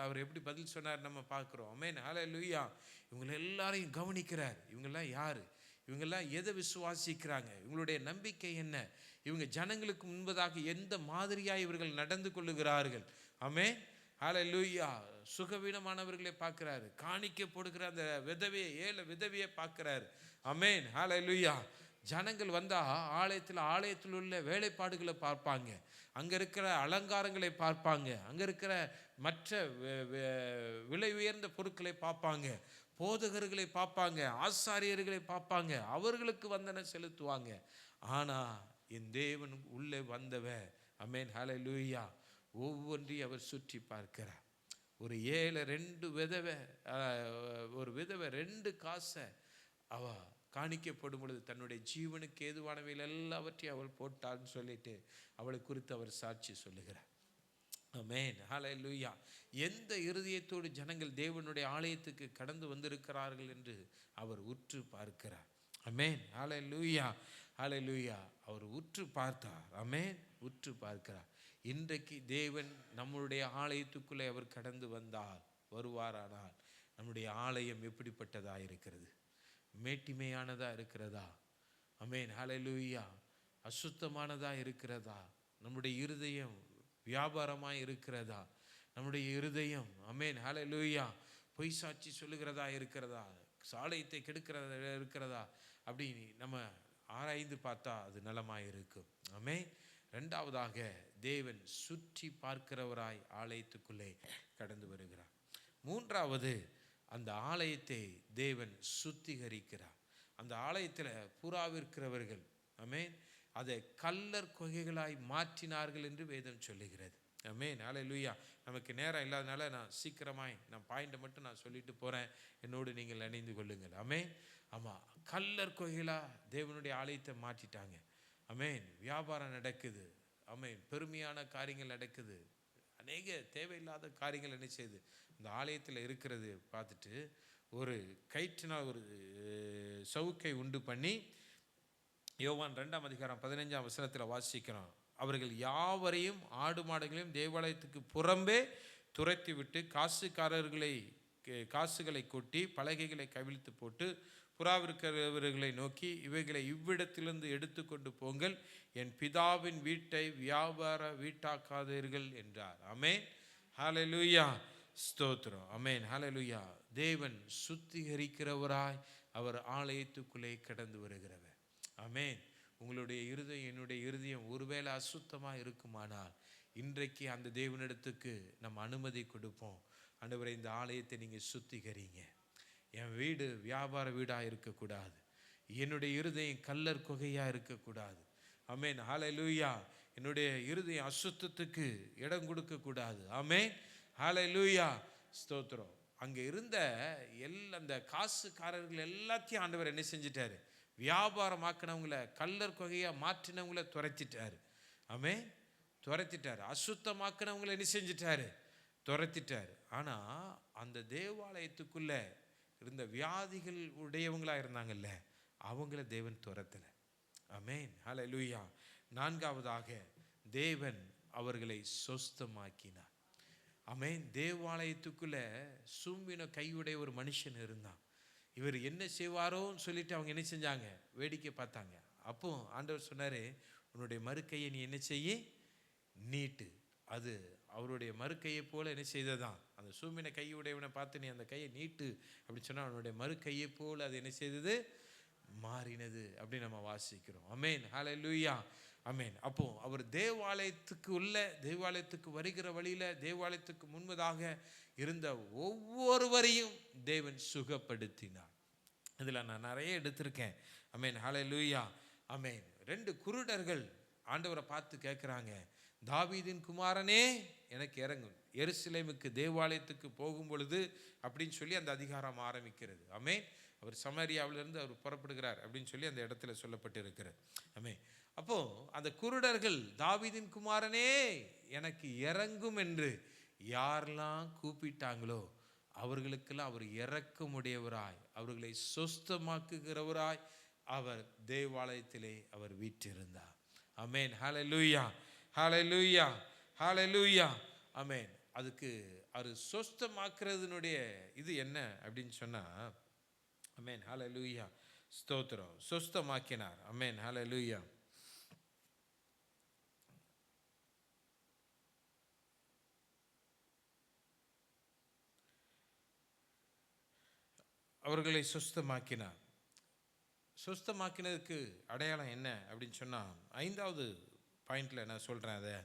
அவர் எப்படி பதில் சொன்னார் நம்ம பார்க்குறோம். ஆமென், ஹல்லேலூயா. இவங்களை எல்லாரையும் கவனிக்கிறார். இவங்கெல்லாம் யார்? இவங்கெல்லாம் எதை விசுவாசிக்கிறாங்க? இவங்களுடைய நம்பிக்கை என்ன? இவங்க ஜனங்களுக்கு முன்பதாக எந்த மாதிரியாக இவர்கள் நடந்து கொள்ளுகிறார்கள்? ஆமென், ஹல்லேலூயா. சுகவீனமானவர்களை பார்க்கிறாரு. காணிக்கை போடுகிற அந்த விதவையை பார்க்கிறாரு. ஆமென், ஹல்லேலூயா. ஜனங்கள் வந்தால் ஆலயத்தில் உள்ள வேலைப்பாடுகளை பார்ப்பாங்க, அங்கே இருக்கிற அலங்காரங்களை பார்ப்பாங்க, அங்கே இருக்கிற மற்ற விலை உயர்ந்த பொருட்களை பார்ப்பாங்க, போதகர்களை பார்ப்பாங்க, ஆசாரியர்களை பார்ப்பாங்க, அவர்களுக்கு வந்தன செலுத்துவாங்க. ஆனால் என் தேவன் உள்ளே வந்தவர், ஆமென், ஹல்லேலூயா, ஒவ்வொன்றையும் அவர் சுற்றி பார்க்கிறார். ஒரு ஏழை ஒரு விதவை 2 காசை அவ காணிக்கப்படும் பொழுது தன்னுடைய ஜீவனுக்கு ஏதுவானவையில் எல்லாவற்றையும் அவள் போட்டாள்னு சொல்லிட்டு அவளை குறித்து அவர் சாட்சி சொல்லுகிறார். ஆமென், ஹல்லேலூயா. எந்த இருதயத்தோடு ஜனங்கள் தேவனுடைய ஆலயத்துக்கு கடந்து வந்திருக்கிறார்கள் என்று அவர் உற்று பார்க்கிறார். ஆமென், ஹல்லேலூயா, ஹல்லேலூயா. அவர் உற்று பார்த்தார். ஆமென், உற்று பார்க்கிறார். இன்றைக்கு தேவன் நம்முடைய ஆலயத்துக்குள்ளே அவர் கடந்து வருவாரானால் நம்முடைய ஆலயம் எப்படிப்பட்டதாக இருக்கிறது? மேட்டிமையானதாக இருக்கிறதா? ஆமென், ஹல்லேலூயா. அசுத்தமானதாக இருக்கிறதா? நம்முடைய இருதயம் வியாபாரமாக இருக்கிறதா? நம்முடைய இருதயம், ஆமென், ஹல்லேலூயா, பொய் சாட்சி சொல்லுகிறதா இருக்கிறதா? சாலயத்தை கெடுக்கிறதா இருக்கிறதா? அப்படி நம்ம ஆராய்ந்து பார்த்தா அது நலமாக இருக்கும். ஆமென். 2வதாக தேவன் சுற்றி பார்க்கிறவராய் ஆலயத்துக்குள்ளே கடந்து வருகிறார். 3வது, அந்த ஆலயத்தை தேவன் சுத்திகரிக்கிறார். அந்த ஆலயத்தில் புறாவிற்கிறவர்கள், ஆமென், அதை கல்லர் கொகைகளாய் மாற்றினார்கள் என்று வேதம் சொல்லுகிறது. ஆமென், ஹல்லேலூயா. நமக்கு நேரம் இல்லாதனால நான் சீக்கிரமாய் பாயிண்டை மட்டும் நான் சொல்லிட்டு போகிறேன். என்னோடு நீங்கள் இணைந்து கொள்ளுங்கள். ஆமென். ஆமாம், கல்லர் கொகைகளாக தேவனுடைய ஆலயத்தை மாற்றிட்டாங்க. ஆமென். வியாபாரம் நடக்குது. ஆமென். பெருமையான காரியங்கள் நடக்குது. அநேக தேவையில்லாத காரியங்கள் என்ன செய்யுது இந்த ஆலயத்தில் இருக்கிறது பார்த்துட்டு ஒரு கயிற்றினால் ஒரு சவுக்கை உண்டு பண்ணி, யோவான் 2ஆம் அதிகாரம் 15ஆம் வசனத்தில் வாசிக்கிறோம். அவர்கள் யாவரையும் ஆடு மாடுகளையும் தேவாலயத்துக்கு புறம்பே துரத்தி விட்டு காசுகளை கொட்டி பலகைகளை கவிழ்த்து போட்டு புறாவிற்கிறவர்களை நோக்கி, இவைகளை இவ்விடத்திலிருந்து எடுத்துக்கொண்டு போங்கள், என் பிதாவின் வீட்டை வியாபார வீட்டாக்காதீர்கள் என்றார். ஆமென், ஹல்லேலூயா, ஸ்தோத்திரம். ஆமென், ஹல்லேலூயா. தேவன் சுத்திகரிக்கிறவராய் அவர் ஆலயத்துக்குள்ளே கடந்து வருகிறவர். ஆமென். உங்களுடைய இருதயம், என்னுடைய இருதயம் ஒருவேளை அசுத்தமாக இருக்குமானால் இன்றைக்கு அந்த தேவனிடத்துக்கு நம்ம அனுமதி கொடுப்போம். ஆண்டவரே, இந்த ஆலயத்தை நீங்கள் சுத்திகரிங்க. என் வீடு வியாபார வீடாக இருக்கக்கூடாது. என்னுடைய இருதயம் கல்லர் குகையாக இருக்கக்கூடாது. ஆமென், ஹல்லேலூயா. என்னுடைய இருதயம் அசுத்தத்துக்கு இடம் கொடுக்கக்கூடாது. ஆமென், ஹல்லேலூயா, ஸ்தோத்திரம். அங்கே இருந்த அந்த காசுக்காரர்கள் எல்லாத்தையும் ஆண்டவர் என்ன செஞ்சிட்டாரு? வியாபாரமாக்கினவங்கள, கல்லர் குகையாக மாற்றினவங்கள துரத்திட்டார். ஆமென், துரத்திட்டார். அசுத்தமாக்கினவங்களை என்ன செஞ்சிட்டாரு? துரத்திட்டார். ஆனால் அந்த தேவாலயத்துக்குள்ள இருந்த வியாதிகள் உடையவங்களாக இருந்தாங்கல்ல, அவங்கள தேவன் துரத்தலை. ஆமென், ஹல்லேலூயா. நான்காவதாக தேவன் அவர்களை சொஸ்தமாக்கினார். ஆமென். தேவாலயத்துக்குள்ள சூம்பின கையுடைய ஒரு மனுஷன் இருந்தான். இவர் என்ன செய்வாரோன்னு சொல்லிட்டு அவங்க என்ன செஞ்சாங்க? வேடிக்கை பார்த்தாங்க. அப்போ ஆண்டவர் சொன்னார், உன்னுடைய மறுக்கையை நீ என்ன செய்ய? நீட்டு. அது அவருடைய மறுக்கையை போல என்ன செய்ததான்? அந்த சூம்பின கையுடையவனை பார்த்து நீ அந்த கையை நீட்டு அப்படின்னு சொன்னால் அவனுடைய மறுக்கையை போல் அது என்ன செய்தது? மாறினது அப்படின்னு நம்ம வாசிக்கிறோம். ஆமென், ஹல்லேலூயா, ஆமென். அப்போ அவர் தேவாலயத்துக்கு வருகிற வழியில், தேவாலயத்துக்கு முன்பதாக இருந்த ஒவ்வொருவரையும் தேவன் சுகப்படுத்தினார். இதில் நான் நிறைய எடுத்திருக்கேன். ஆமென், ஹல்லேலூயா, ஆமென். 2 குருடர்கள் ஆண்டவரை பார்த்து கேட்குறாங்க, தாவீதின் குமாரனே எனக்கு இறங்கும், எருசலேமுக்கு தேவாலயத்துக்கு போகும் பொழுது அப்படின்னு சொல்லி அந்த அதிகாரம் ஆரம்பிக்கிறது. ஆமென். அவர் சமாரியாவிலிருந்து அவர் புறப்படுகிறார் அப்படின்னு சொல்லி அந்த இடத்துல சொல்லப்பட்டு இருக்கிறார். ஆமென். அப்போது அந்த குருடர்கள் தாவீதின் குமாரனே எனக்கு இறங்கும் என்று யாரெல்லாம் கூப்பிட்டாங்களோ அவர்களுக்கெல்லாம் அவர் இரக்கமுடையவராய், அவர்களை சொஸ்தமாக்குகிறவராய் அவர் தேவாலயத்திலே அவர் வீற்றிருந்தார். ஆமென், ஹல்லேலூயா, ஹல்லேலூயா, ஹல்லேலூயா, ஆமென். அதுக்கு அது சொஸ்தமாக்குறதுனுடைய இது என்ன அப்படின்னு சொன்னால், ஆமென், ஹல்லேலூயா, ஸ்தோத்திரம், சொஸ்தமாக்கினார். ஆமென், ஹல்லேலூயா. அவர்களை சொஸ்தமாக்கினார். சொஸ்தமாக்கினதுக்கு அடையாளம் என்ன அப்படின்னு சொன்னால், 5வது பாயிண்டில் நான் சொல்கிறேன் அதை.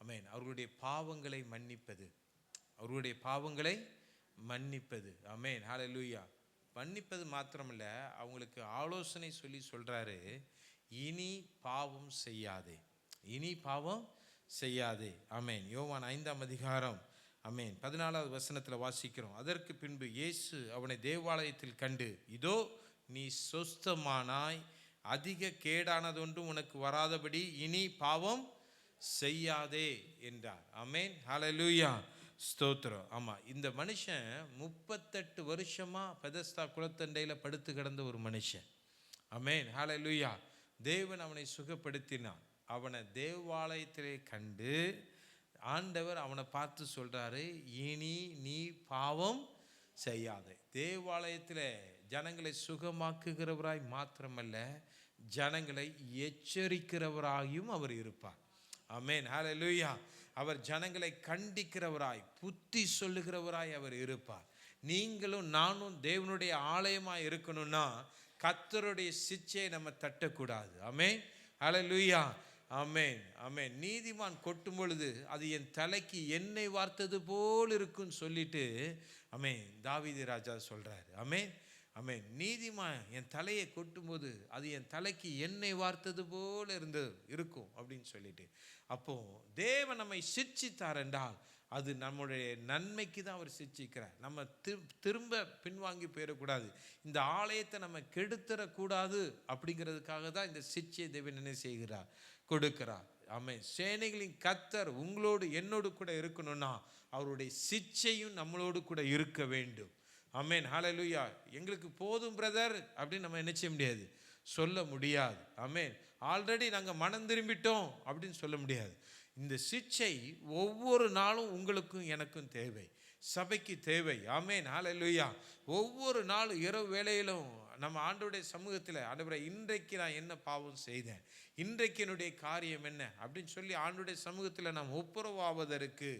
ஆமென். அவர்களுடைய பாவங்களை மன்னிப்பது, அவர்களுடைய பாவங்களை மன்னிப்பது. ஆமென், ஹல்லேலூயா. மன்னிப்பது மாத்திரமில்ல, அவங்களுக்கு ஆலோசனை சொல்லி சொல்கிறாரு, இனி பாவம் செய்யாதே, இனி பாவம் செய்யாதே. ஆமென். யோவான் 5ஆம் அதிகாரம், ஆமென், 14வது வசனத்தில் வாசிக்கிறோம். அதற்கு பின்பு இயேசு அவனை தேவாலயத்தில் கண்டு, இதோ நீ சொஸ்தமானாய், அதிக கேடானதொன்றும் உனக்கு வராதபடி இனி பாவம் செய்யாதே என்றார். ஆமென், ஹல்லேலூயா, ஸ்தோத்திரம். ஆமாம், இந்த மனுஷன் 38 வருஷமாக பெதஸ்தா குளத்தண்டையில் படுத்து கிடந்த ஒரு மனுஷன். ஆமென், ஹல்லேலூயா. தேவன் அவனை சுகப்படுத்தினான். அவனை தேவாலயத்திலே கண்டு ஆண்டவர் அவனை பார்த்து சொல்கிறாரு, இனி நீ பாவம் செய்யாதே. தேவாலயத்தில் ஜனங்களை சுகமாக்குகிறவராய் மாத்திரமல்ல, ஜனங்களை எச்சரிக்கிறவராயும் அவர் இருப்பார். ஆமென், ஹல்லேலூயா. அவர் ஜனங்களை கண்டிக்கிறவராய், புத்தி சொல்லுகிறவராய் அவர் இருப்பார். நீங்களும் நானும் தேவனுடைய ஆலயமாக இருக்கணும்னா கர்த்தருடைய சிச்சையை நம்ம தட்டக்கூடாது. ஆமென், ஹல்லேலூயா, ஆமென், ஆமென். நீதிமான் கொட்டும் பொழுது அது என் தலைக்கு எண்ணெய் வார்த்தது போல் இருக்குன்னு சொல்லிட்டு ஆமென் தாவீது ராஜா சொல்கிறார். ஆமென், ஆமென். நீதிமான் என் தலையை கொட்டும்போது அது என் தலைக்கு எண்ணெய் வார்த்தது போல் இருக்கும் அப்படின்னு சொல்லிட்டு, அப்போது தேவன் நம்மை சிட்சித்தார் என்றால் அது நம்முடைய நன்மைக்கு தான் அவர் சிட்சிக்கிறார். நம்ம திரும்ப பின்வாங்கி போயிடக்கூடாது, இந்த ஆலயத்தை நம்ம கெடுத்துடக்கூடாது அப்படிங்கிறதுக்காக தான் இந்த சிட்சியை தேவன் என்ன செய்கிறார்? கொடுக்கிறார். ஆமென். சேனைகளின் கர்த்தர் உங்களோடு என்னோடு கூட இருக்கணும்னா அவருடைய சிட்சையும் நம்மளோடு கூட இருக்க வேண்டும். ஆமென், ஹல்லேலூயா. எங்களுக்கு போதும் பிரதர் அப்படின்னு நம்ம என்ன செய்ய முடியாது, சொல்ல முடியாது. ஆமென். ஆல்ரெடி நாங்கள் மனம் திரும்பிட்டோம் அப்படின்னு சொல்ல முடியாது. இந்த சிட்சை ஒவ்வொரு நாளும் உங்களுக்கும் எனக்கும் தேவை, சபைக்கு தேவை. ஆமென், ஹல்லேலூயா. ஒவ்வொரு நாளும் இரவு வேளையிலும் நம்ம ஆண்டவருடைய சமூகத்தில், ஆண்டவரே இன்றைக்கு நான் என்ன பாவம் செய்தேன், இன்றைக்கு என்னுடைய காரியம் என்ன அப்படின்னு சொல்லி ஆண்டவருடைய சமூகத்தில் நாம் ஒப்புரவாவதற்கு,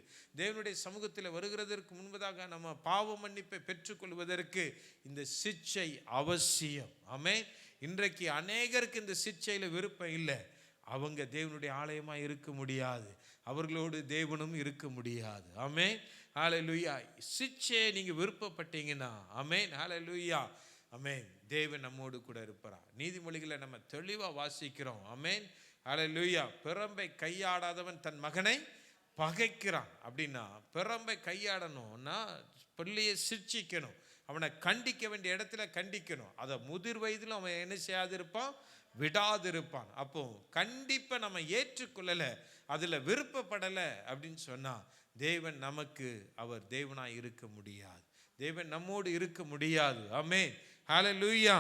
தேவனுடைய சமூகத்தில் வருகிறதற்கு முன்பதாக நம்ம பாவ மன்னிப்பை பெற்றுக்கொள்வதற்கு இந்த சிட்சை அவசியம். ஆமென். இன்றைக்கு அநேகருக்கு இந்த சிட்சையில் விருப்பம் இல்லை. அவங்க தேவனுடைய ஆலயமாக இருக்க முடியாது, அவர்களோடு தேவனும் இருக்க முடியாது. ஆமென். ஹல்லேலூயா. சிட்சையை நீங்கள் விருப்பப்பட்டீங்கன்னா, ஆமென், ஹல்லேலூயா, ஆமென், தேவன் நம்மோடு கூட இருப்பார். நீதிமொழிகளை நம்ம தெளிவாக வாசிக்கிறோம். ஆமென், ஹல்லேலூயா. பிரம்பை கையாடாதவன் தன் மகனை பகைக்கிறான். அப்படின்னா பிரம்பை கையாடணும்னா பிள்ளையை சிட்சிக்கணும், அவனை கண்டிக்க வேண்டிய இடத்துல கண்டிக்கணும். அதை முதிர் வயதில் அவன் என்ன செய்யாது இருப்பான், விடாது இருப்பான். அப்போ கண்டிப்பாக நம்ம ஏற்றுக்கொள்ளலை, அதில் விருப்பப்படலை அப்படின்னு சொன்னால் தேவன் நமக்கு அவர் தேவனாய் இருக்க முடியாது, தேவன் நம்மோடு இருக்க முடியாது. ஆமென், ஹல்லேலூயா,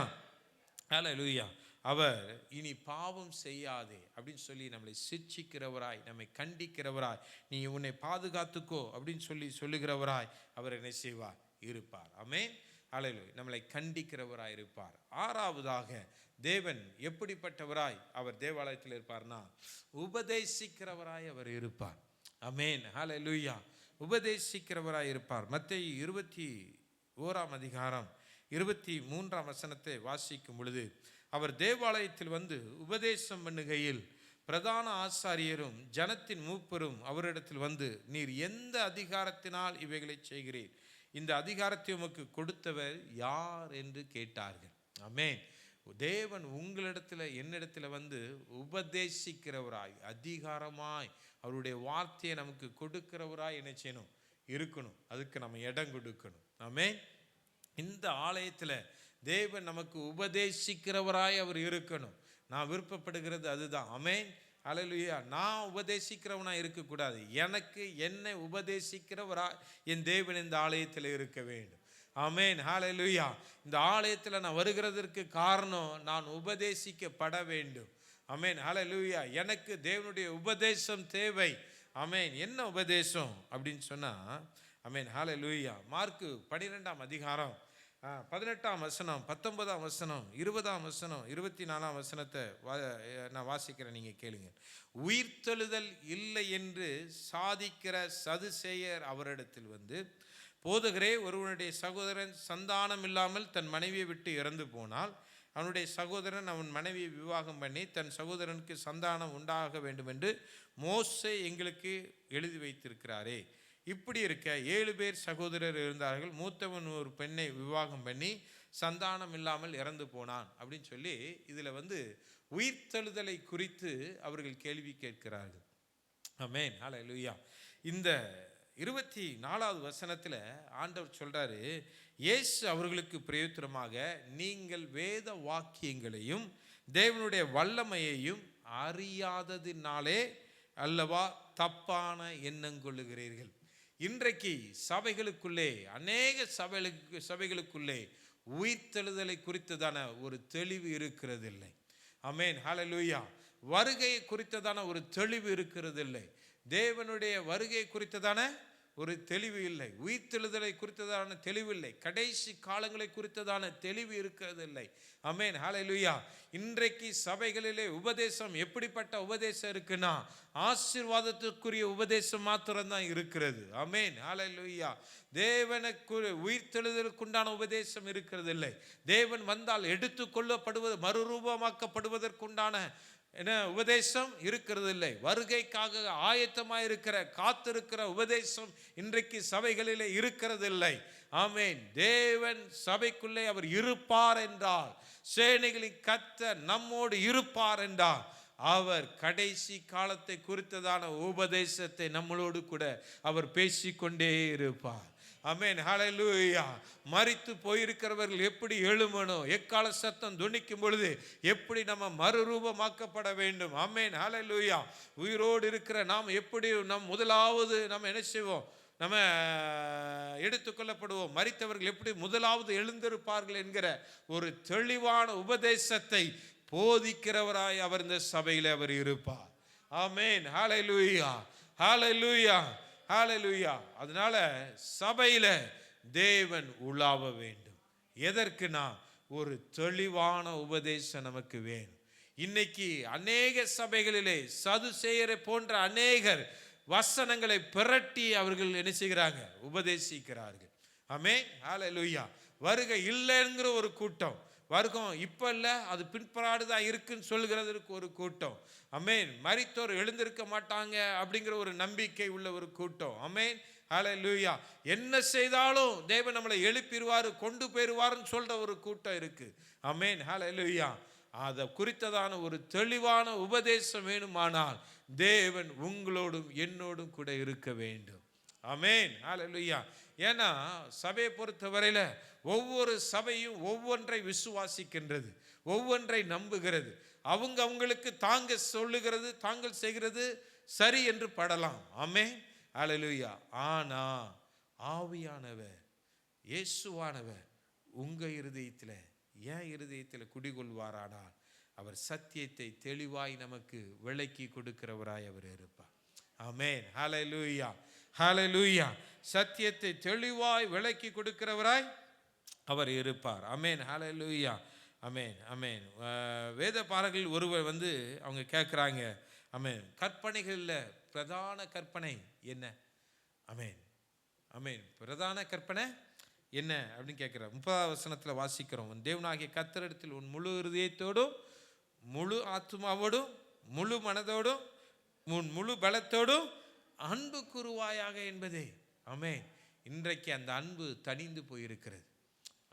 ஹல்லேலூயா. அவர் இனி பாவம் செய்யாதே அப்படின்னு சொல்லி நம்மளை சிட்சிக்கிறவராய், நம்மை கண்டிக்கிறவராய், நீ உன்னை பாதுகாத்துக்கோ அப்படின்னு சொல்லி சொல்லுகிறவராய் அவர் என்ன செய்வார், இருப்பார். ஆமென், ஹல்லேலூயா. நம்மளை கண்டிக்கிறவராய் இருப்பார். ஆறாவதாக தேவன் எப்படிப்பட்டவராய் அவர் தேவாலயத்தில் இருப்பார்னா, உபதேசிக்கிறவராய் அவர் இருப்பார். ஆமென், ஹல்லேலூயா. உபதேசிக்கிறவராய் இருப்பார். மத்தேயு 21 23 வாசிக்கும் பொழுது, அவர் தேவாலயத்தில் வந்து உபதேசம் பண்ணுகையில் பிரதான ஆசாரியரும் ஜனத்தின் மூப்பரும் அவரிடத்தில் வந்து, நீர் எந்த அதிகாரத்தினால் இவைகளை செய்கிறீர், இந்த அதிகாரத்தை உமக்கு கொடுத்தவர் யார் என்று கேட்டார்கள். ஆமென். தேவன் உங்களிடத்தில் என்னிடத்தில் வந்து உபதேசிக்கிறவராய், அதிகாரமாய் அவருடைய வார்த்தையை நமக்கு கொடுக்கிறவராய் என்ன செய்யணும், இருக்கணும். அதுக்கு நம்ம இடம் கொடுக்கணும். ஆமென். இந்த ஆலயத்தில் தேவன் நமக்கு உபதேசிக்கிறவராய் அவர் இருக்கணும். நான் விருப்பப்படுகிறது அதுதான். ஆமென், ஹல்லேலூயா. நான் உபதேசிக்கிறவனாக இருக்கக்கூடாது, எனக்கு என்னை உபதேசிக்கிறவராய் என் தேவன் இந்த ஆலயத்தில் இருக்க வேண்டும். ஆமென், ஹல்லேலூயா. இந்த ஆலயத்தில் நான் வருகிறதற்கு காரணம் நான் உபதேசிக்கப்பட வேண்டும். ஆமென், ஹல்லேலூயா. எனக்கு தேவனுடைய உபதேசம் தேவை. ஆமென். என்ன உபதேசம் அப்படின்னு சொன்னால், ஆமென், ஹல்லேலூயா, மார்க்கு 12 18 19 20 24 நான் வாசிக்கிறேன், நீங்கள் கேளுங்க. உயிர்த்தெழுதல் இல்லை என்று சாதிக்கிற சதுசேயர் அவரிடத்தில் வந்து, போதகரே, ஒருவனுடைய சகோதரன் சந்தானம் இல்லாமல் தன் மனைவியை விட்டு இறந்து போனால் அவனுடைய சகோதரன் அவன் மனைவியை விவாகம் பண்ணி தன் சகோதரனுக்கு சந்தானம் உண்டாக வேண்டும் என்று மோசே எங்களுக்கு எழுதி வைத்திருக்கிறாரே. இப்படி இருக்க 7 பேர் சகோதரர் இருந்தார்கள், மூத்தவன் ஒரு பெண்ணை விவாகம் பண்ணி சந்தானம் இல்லாமல் இறந்து போனான் அப்படின்னு சொல்லி இதில் வந்து உயிர்த்தெழுதலை குறித்து அவர்கள் கேள்வி கேட்கிறார்கள். ஆமென், ஹல்லேலூயா. இந்த 24 ஆண்டவர் சொல்றாரு, இயேசு அவர்களுக்கு பிரயோஜனமாக, நீங்கள் வேத வாக்கியங்களையும் தேவனுடைய வல்லமையையும் அறியாததினாலே அல்லவா தப்பான எண்ணம் கொள்ளுகிறீர்கள். இன்றைக்கு சபைகளுக்குள்ளே, அநேக சபைகளுக்குள்ளே உயிர்த்தெழுதலை குறித்ததான ஒரு தெளிவு இருக்கிறதில்லை. ஆமென், ஹல்லேலூயா. வருகையை குறித்ததான ஒரு தெளிவு இருக்கிறதில்லை. தேவனுடைய வருகை குறித்ததான ஒரு தெளிவு இல்லை. உயிர்த்தெழுதலை குறித்ததான தெளிவு இல்லை. கடைசி காலங்களை குறித்ததான தெளிவு இருக்கிறதில்லை. ஆமென், ஹல்லேலூயா. இன்றைக்கு சபைகளிலே உபதேசம் எப்படிப்பட்ட உபதேசம் இருக்குன்னா, ஆசீர்வாதத்துக்குரிய உபதேசம் மாத்திரம்தான் இருக்கிறது. ஆமென், ஹல்லேலூயா. தேவனுக்கு உயிர்த்தெழுதலுக்குண்டான உபதேசம் இருக்கிறதில்லை. தேவன் வந்தால் எடுத்துக்கொள்ளப்படுவது, மறுரூபமாக்கப்படுவதற்குண்டான என்ன உபதேசம் இருக்கிறது இல்லை. வருகைக்காக ஆயத்தமாக இருக்கிற, காத்திருக்கிற உபதேசம் இன்றைக்கு சபைகளிலே இருக்கிறது இல்லை. ஆமென். தேவன் சபைக்குள்ளே அவர் இருப்பார் என்றால், சேனைகளின் கர்த்தர் நம்மோடு இருப்பார் என்றால், அவர் கடைசி காலத்தை குறித்ததான உபதேசத்தை நம்மளோடு கூட அவர் பேசிக்கொண்டே இருப்பார். ஆமென், ஹல்லேலூயா. மரித்து போயிருக்கிறவர்கள் எப்படி எழுமணும், எக்கால சத்தம் துணிக்கும் பொழுது எப்படி நம்ம மறுரூபமாக்கப்பட வேண்டும். ஆமென், ஹல்லேலூயா. உயிரோடு இருக்கிற நாம் எப்படி முதலாவது நம்ம என்ன செய்வோம், நம்ம எடுத்துக்கொள்ளப்படுவோம். மரித்தவர்கள் எப்படி முதலாவது எழுந்திருப்பார்கள் என்கிற ஒரு தெளிவான உபதேசத்தை போதிக்கிறவராய் அவர் இந்த சபையில் அவர் இருப்பார். ஆமென், ஹல்லேலூயா, ஹல்லேலூயா, ஹல்லேலூயா. அதனால சபையில் தேவன் உலாவ வேண்டும். எதற்குனா ஒரு தெளிவான உபதேசம் நமக்கு வேணும். இன்னைக்கு அநேக சபைகளிலே சதுசேயரை போன்ற அநேகர் வசனங்களை பிரட்டி அவர்கள் என்ன செய்கிறாங்க? உபதேசிக்கிறார்கள். ஆமென், ஹல்லேலூயா. வருகை இல்லைங்கிற ஒரு கூட்டம், வருகம் இப்போ இல்லை, அது பின்பாடுதான் இருக்குன்னு சொல்கிறதுக்கு ஒரு கூட்டம். ஆமென். மரித்தோர் எழுந்திருக்க மாட்டாங்க அப்படிங்கிற ஒரு நம்பிக்கை உள்ள ஒரு கூட்டம். ஆமென், ஹல்லேலூயா. என்ன செய்தாலும் தேவன் நம்மளை எழுப்பிடுவார், கொண்டு போயிடுவார்னு சொல்ற ஒரு கூட்டம் இருக்கு. ஆமென், ஹல்லேலூயா. அதை குறித்ததான ஒரு தெளிவான உபதேசம் வேணுமானால் தேவன் உங்களோடும் என்னோடும் கூட இருக்க வேண்டும். ஆமென், ஹல்லேலூயா. ஏன்னா சபையை பொறுத்தவரையில் ஒவ்வொரு சபையும் ஒவ்வொன்றை விசுவாசிக்கின்றது, ஒவ்வொன்றை நம்புகிறது. அவங்களுக்கு தாங்க சொல்லுகிறது, தாங்கள் செய்கிறது சரி என்று படலாம். ஆமென், ஹல்லேலூயா. ஆனா ஆவியானவர், இயேசுவானவர் உங்க இருதயத்தில், என் இருதயத்தில் குடிகொள்வாரானால் அவர் சத்தியத்தை தெளிவாய் நமக்கு விளக்கி கொடுக்கிறவராய் அவர் இருப்பார். ஆமென், ஹல்லேலூயா, ஹல்லேலூயா. சத்தியத்தை தெளிவாய் விளக்கி கொடுக்கிறவராய் அவர் இருப்பார். ஆமென், ஹல்லேலூயா. ஆமென், ஆமென். வேத பாரகர்கள் ஒருவர் அவங்க கேட்குறாங்க, ஆமென், கற்பனைகளில் பிரதான கற்பனை என்ன? ஆமென், ஆமென். பிரதான கற்பனை என்ன அப்படின்னு கேட்குறார். 30வது வசனத்தில் வாசிக்கிறோம், உன் தேவனாகிய கர்த்தரிடத்தில் உன் முழு இருதயத்தோடும், முழு ஆத்துமாவோடும், முழு மனதோடும், உன் முழு பலத்தோடும் அன்பு கூறுவாயாக என்பதே. ஆமென். இன்றைக்கு அந்த அன்பு தணிந்து போயிருக்கிறது.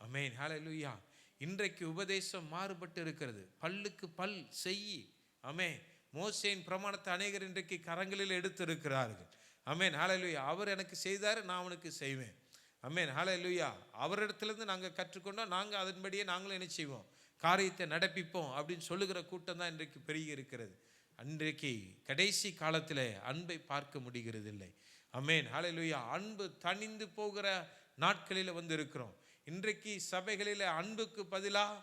ஆமென், ஹல்லேலூயா. இன்றைக்கு உபதேசம் மாறுபட்டு இருக்கிறது. பல்லுக்கு பல் செய். ஆமென். மோசேயின் பிரமாணத்தை அநேகர் இன்றைக்கு கரங்களில் எடுத்திருக்கிறார்கள். ஆமென், ஹல்லேலூயா. அவர் எனக்கு செய்தார், நான் அவனுக்கு செய்வேன். ஆமென், ஹல்லேலூயா. அவரிடத்துலேருந்து நாங்கள் கற்றுக்கொண்டோம், நாங்கள் அதன்படியே நாங்களும் என்ன செய்வோம்? காரியத்தை நடப்பிப்போம் அப்படின்னு சொல்லுகிற கூட்டம் தான் இன்றைக்கு பெருகி இருக்கிறது. அன்றைக்கு கடைசி காலத்தில் அன்பை பார்க்க முடிகிறது இல்லை. ஆமென், ஹல்லேலூயா. அன்பு தணிந்து போகிற நாட்களில் இருக்கிறோம். இன்றைக்கு சபைகளில் அன்புக்கு பதிலாக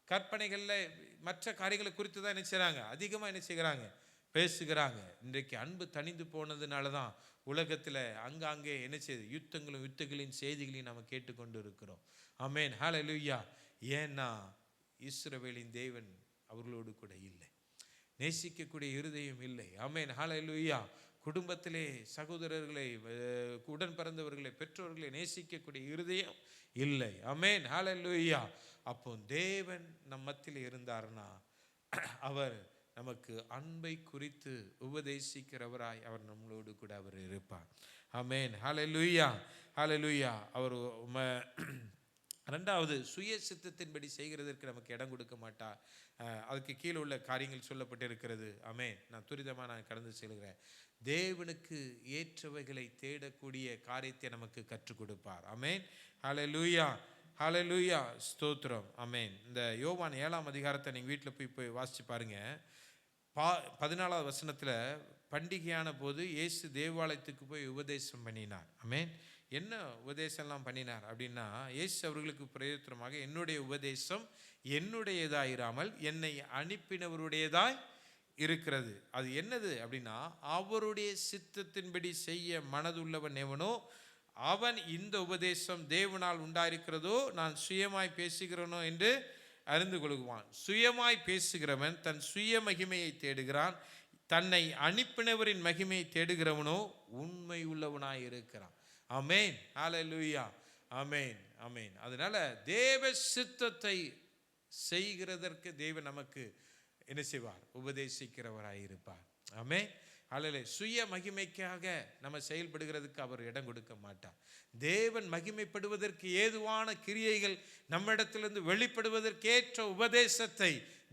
கற்பனைகளில் மற்ற காரியங்களை குறித்து தான் என்ன செய்கிறாங்க? அதிகமாக என்ன செய்கிறாங்க? பேசுகிறாங்க. இன்றைக்கு அன்பு தணிந்து போனதுனால தான் உலகத்தில் அங்காங்கே என்ன செய்யுது? யுத்தங்களின் செய்திகளையும் நம்ம கேட்டுக்கொண்டு இருக்கிறோம். ஆமென், ஹல்லேலூயா. ஏன்னா இஸ்ரவேலின் தேவன் அவர்களோடு கூட இல்லை, நேசிக்கக்கூடிய இருதயம் இல்லை. ஆமென், ஹல்லேலூயா. குடும்பத்திலே சகோதரர்களை, உடன் பிறந்தவர்களை, பெற்றோர்களை நேசிக்கக்கூடிய இருதயம் இல்லை. ஆமென், ஹல்லேலூயா. அப்போ தேவன் நம் மத்தியில் இருந்தார்னா அவர் நமக்கு அன்பை குறித்து உபதேசிக்கிறவராய் அவர் நம்மளோடு கூட அவர் இருப்பார். ஆமென், ஹல்லேலூயா, ஹல்லேலூயா. அவர் ரெண்டாவது, சுய சித்தத்தின்படி செய்கிறதற்கு நமக்கு இடம் கொடுக்க மாட்டார். அதுக்கு கீழே உள்ள காரியங்கள் சொல்லப்பட்டிருக்கிறது. ஆமென். நான் துரிதமாக கடந்து செல்கிறேன். தேவனுக்கு ஏற்றவைகளை தேடக்கூடிய காரியத்தை நமக்கு கற்றுக் கொடுப்பார். ஆமென், ஹல்லேலூயா, ஹல்லேலூயா, ஸ்தோத்திரம். ஆமென். இந்த யோவான் 7ஆம் அதிகாரத்தை நீங்கள் வீட்டில் போய் வாசித்து பாருங்கள். 14வது வசனத்தில் பண்டிகையான போது இயேசு தேவாலயத்துக்கு போய் உபதேசம் பண்ணினார். ஆமென். என்ன உபதேசம்லாம் பண்ணினார் அப்படின்னா, இயேசு அவர்களுக்கு பிரயோஜனமாக என்னுடைய உபதேசம் என்னுடையதாயிராமல் என்னை அனுப்பினவருடையதாய் இருக்கிறது. அது என்னது அப்படின்னா, அவருடைய சித்தத்தின்படி செய்ய மனதுள்ளவன் எவனோ அவன் இந்த உபதேசம் தேவனால் உண்டாயிருக்கிறதோ நான் சுயமாய் பேசுகிறனோ என்று அறிந்து கொள்வான். சுயமாய் பேசுகிறவன் தன் சுய மகிமையை தேடுகிறான், தன்னை அனுப்பினவரின் மகிமையை தேடுகிறவனோ உண்மை உள்ளவனாய் இருக்கிறான். ஆமென், ஹல்லேலூயா, ஆமென், ஆமென். அதனால தேவ சித்தத்தை செய்கிறதற்கு தேவன் நமக்கு என்ன செய்வார்? உபதேசிக்கிறவராயிருப்பார். ஆமென், ஹல்லேலூயா. சுய மகிமைக்காக நம்ம செயல்படுகிறதுக்கு அவர் இடம் கொடுக்க மாட்டார். தேவன் மகிமைப்படுவதற்கு ஏதுவான கிரியைகள் நம்மிடத்திலிருந்து வெளிப்படுவதற்கேற்ற உபதேசத்தை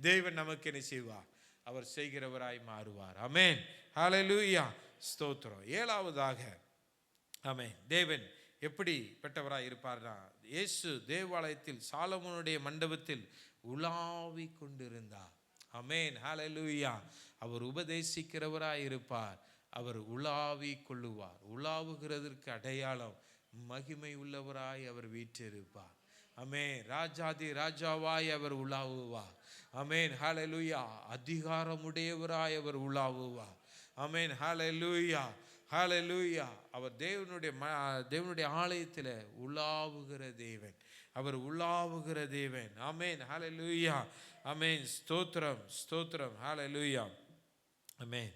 தேவன் நமக்கு என்ன செய்வார்? அவர் செய்கிறவராய் மாறுவார். ஆமென், ஹல்லேலூயா, ஸ்தோத்திரம். 7வதாக, ஆமென், தேவன் எப்படி பெற்றவராய் இருப்பார்னா, இயேசு தேவாலயத்தில் சாலமோனுடைய மண்டபத்தில் உலாவி கொண்டிருந்தார். ஆமென், ஹல்லேலூயா. அவர் உபதேசிக்கிறவராய் இருப்பார், அவர் உலாவி கொள்ளுவார். உலாவுகிறதற்கு அடையாளம் மகிமை உள்ளவராய் அவர் வீற்றிருப்பார். ஆமென். ராஜாதி ராஜாவாய் அவர் உலாவுவார். ஆமென், ஹல்லேலூயா. அதிகாரமுடையவராய் அவர் உலாவுவார். ஆமென், ஹல்லேலூயா, ஹல்லேலூயா. அவர் தேவனுடைய ஆலயத்தில் உலாவுகிற தேவன். அவர் உலாவுகிற தேவன். ஆமென், ஹல்லேலூயா. ஆமென், ஸ்தோத்திரம் ஸ்தோத்திரம், ஹல்லேலூயா. ஆமென்.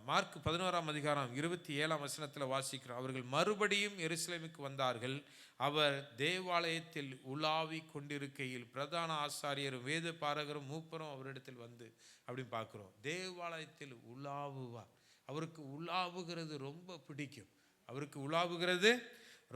மார்க் 11:27 வாசிக்கிறோம். அவர்கள் மறுபடியும் எருசலேமுக்கு வந்தார்கள். அவர் தேவாலயத்தில் உலாவி கொண்டிருக்கையில் பிரதான ஆசாரியரும் வேத பாரகரும் மூப்பரும் அவரிடத்தில் வந்து, அப்படின்னு பார்க்குறோம். தேவாலயத்தில் உலாவுவார். அவருக்கு உலாவுகிறது ரொம்ப பிடிக்கும். அவருக்கு உலாவுகிறது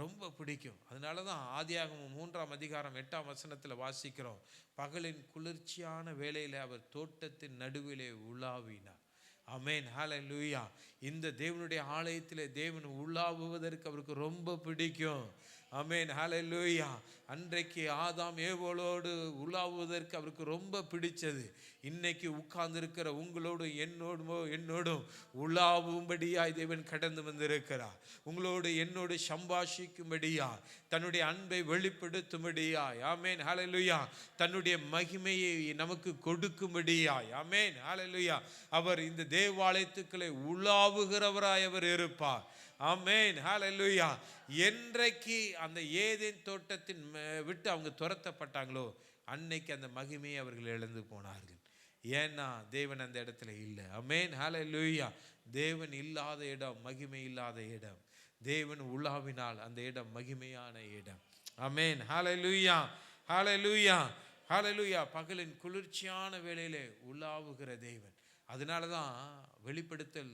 ரொம்ப பிடிக்கும். அதனால தான் ஆதியாகமம் 3:8 வாசிக்கிறோம். பகலின் குளிர்ச்சியான வேளையில் அவர் தோட்டத்தின் நடுவிலே உலாவினார். ஆமென், ஹல்லேலூயா. இந்த தேவனுடைய ஆலயத்தில் தேவன் உலாவுவதற்கு அவருக்கு ரொம்ப பிடிக்கும். ஆமென், ஹல்லேலூயா. அன்றைக்கு ஆதாம் ஏவோலோடு உலாவுவதற்கு அவருக்கு ரொம்ப பிடிச்சது. இன்னைக்கு உட்கார்ந்திருக்கிற உங்களோடு என்னோடும் உலாவும்படியாய் தேவன் கடந்து வந்திருக்கிறார். உங்களோடு என்னோடு சம்பாஷிக்கும்படியாய், தன்னுடைய அன்பை வெளிப்படுத்தும்படியாய், ஆமென், ஹல்லேலூயா, தன்னுடைய மகிமையை நமக்கு கொடுக்கும்படியாய், ஆமென், ஹல்லேலூயா, அவர் இந்த தேவாலயத்துக்களை உலாவுகிறவராய் அவர் இருப்பார். ஆமென், ஹல்லேலூயா. என்றைக்கு அந்த ஏதேன் தோட்டத்தின் விட்டு அவங்க துரத்தப்பட்டாங்களோ அன்னைக்கு அந்த மகிமையை அவர்கள் இழந்து போனார்கள். ஏன்னா தேவன் அந்த இடத்துல இல்லை. ஆமென், ஹல்லேலூயா. தேவன் இல்லாத இடம் மகிமை இல்லாத இடம். தேவன் உலாவினால் அந்த இடம் மகிமையான இடம். ஆமென், ஹல்லேலூயா, ஹல்லேலூயா, ஹல்லேலூயா. பகலின் குளிர்ச்சியான வேளையிலே உலாவுகிற தேவன். அதனால தான் வெளிப்படுத்தல்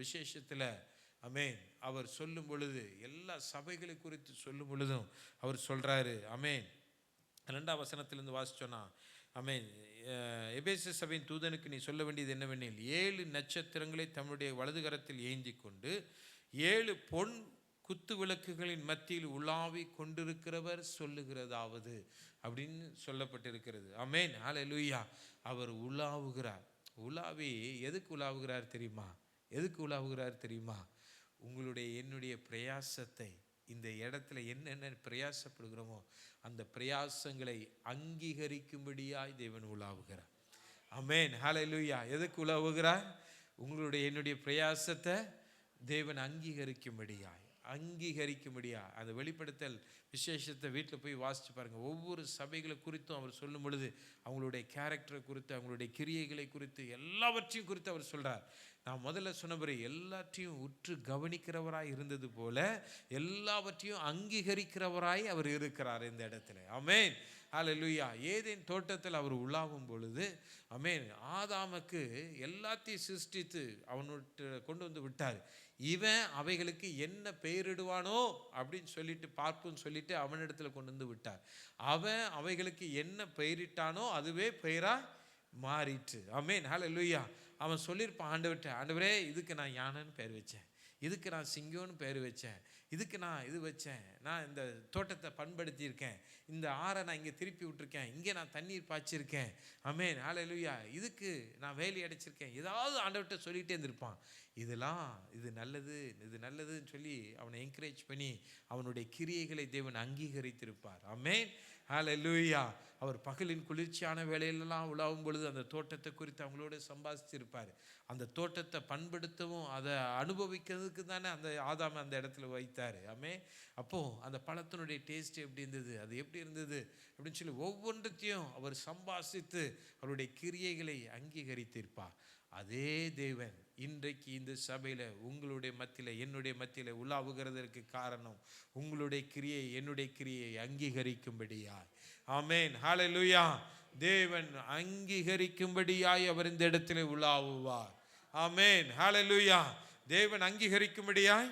விசேஷத்தில், ஆமென், அவர் சொல்லும் பொழுது, எல்லா சபைகளை குறித்து சொல்லும் பொழுதும் அவர் சொல்கிறாரு. ஆமென், 2 வாசிச்சோன்னா, ஆமென், எபேசு சபையின் தூதனுக்கு நீ சொல்ல வேண்டியது என்னவெனில், 7 நட்சத்திரங்களை தம்முடைய வலது கரத்தில் ஏந்தி கொண்டு 7 பொன் குத்து விளக்குகளின் மத்தியில் உலாவி கொண்டிருக்கிறவர் சொல்லுகிறதாவது அப்படின்னு சொல்லப்பட்டிருக்கிறது. ஆமென், ஹல்லேலூயா. அவர் உலாவுகிறார். உலாவி எதுக்கு உலாவுகிறார் தெரியுமா? எதுக்கு உலாவுகிறார் தெரியுமா? உங்களுடைய என்னுடைய பிரயாசத்தை, இந்த இடத்துல என்னென்ன பிரயாசப்படுகிறோமோ அந்த பிரயாசங்களை அங்கீகரிக்கும்படியாய் தேவன் உலாவுகிறார். ஆமென், ஹல்லேலூயா. எதுக்கு உலாவுகிறார்? உங்களுடைய என்னுடைய பிரயாசத்தை தேவன் அங்கீகரிக்கும்படியாய். அந்த வெளிப்படுத்தல் விசேஷத்தை வீட்டில் போய் வாசித்து பாருங்கள். ஒவ்வொரு சபைகளை குறித்தும் அவர் சொல்லும் பொழுது அவங்களுடைய கேரக்டரை குறித்து, அவங்களுடைய கிரியைகளை குறித்து, எல்லாவற்றையும் குறித்து அவர் சொல்கிறார். நான் முதல்ல சொன்னபடி எல்லாற்றையும் உற்று கவனிக்கிறவராய் இருந்தது போல எல்லாவற்றையும் அங்கீகரிக்கிறவராய் அவர் இருக்கிறார் இந்த இடத்துல. ஆமென், ஹல்லேலூயா. ஏதேன் தோட்டத்தில் அவர் உலாவும் பொழுது, ஆமென், ஆதாமுக்கு எல்லாத்தையும் சிருஷ்டித்து அவனுக்கு கொண்டு வந்து விட்டார். இவன் அவைகளுக்கு என்ன பெயரிடுவானோ அப்படின்னு சொல்லிட்டு பார்ப்புன்னு சொல்லிட்டு அவனிடத்துல கொண்டு வந்து விட்டார். அவன் அவைகளுக்கு என்ன பெயரிட்டானோ அதுவே பெயரா மாறிட்டு. ஆமென், ஹல்லேலூயா. அவன் சொல்லியிருப்பான் ஆண்டவர்கிட்ட, ஆண்டவரே இதுக்கு நான் யானைன்னு பேர் வச்சேன், இதுக்கு நான் சிங்கம்னு பேர் வச்சேன், இதுக்கு நான் இது வச்சேன், நான் இந்த தோட்டத்தை பண்படுத்தியிருக்கேன், இந்த ஆறை நான் இங்கே திருப்பி விட்டுருக்கேன், இங்கே நான் தண்ணீர் பாய்ச்சிருக்கேன், ஆமென், ஹல்லேலூயா, இதுக்கு நான் வேலி அடைச்சிருக்கேன், ஏதாவது ஆண்டவர்கிட்ட சொல்லிகிட்டே இருந்திருப்பான். இது நல்லது, இது நல்லதுன்னு சொல்லி அவனை என்கரேஜ் பண்ணி அவனுடைய கிரியைகளை தேவன் அங்கீகரித்திருப்பார். ஆமென், ஹல்லேலூயா. அவர் பகலின் குளிர்ச்சியான வேலையிலெல்லாம் உலாவும் பொழுது அந்த தோட்டத்தை குறித்து அவங்களோட சம்பாதிச்சிருப்பார். அந்த தோட்டத்தை பண்படுத்தவும் அதை அனுபவிக்கிறதுக்கு தானே அந்த ஆதாமை அந்த இடத்துல வைத்தார். ஆமென். அப்போது அந்த பழத்தினுடைய டேஸ்ட் எப்படி இருந்தது, அது எப்படி இருந்தது அப்படின்னு சொல்லி ஒவ்வொன்றத்தையும் அவர் சம்பாசித்து அவருடைய கிரியைகளை அங்கீகரித்திருப்பார். அதே தேவன் இன்றைக்கு இந்த சபையில் உங்களுடைய மத்தியில், என்னுடைய மத்தியில் உலாவுகிறதற்கு காரணம் உங்களுடைய கிரியை, என்னுடைய கிரியை அங்கீகரிக்கும்படியாய். ஆமென், ஹல்லேலூயா. தேவன் அங்கீகரிக்கும்படியாய் அவர் இந்த இடத்துல உலாவுவார். ஆமென், ஹல்லேலூயா. தேவன் அங்கீகரிக்கும்படியாய்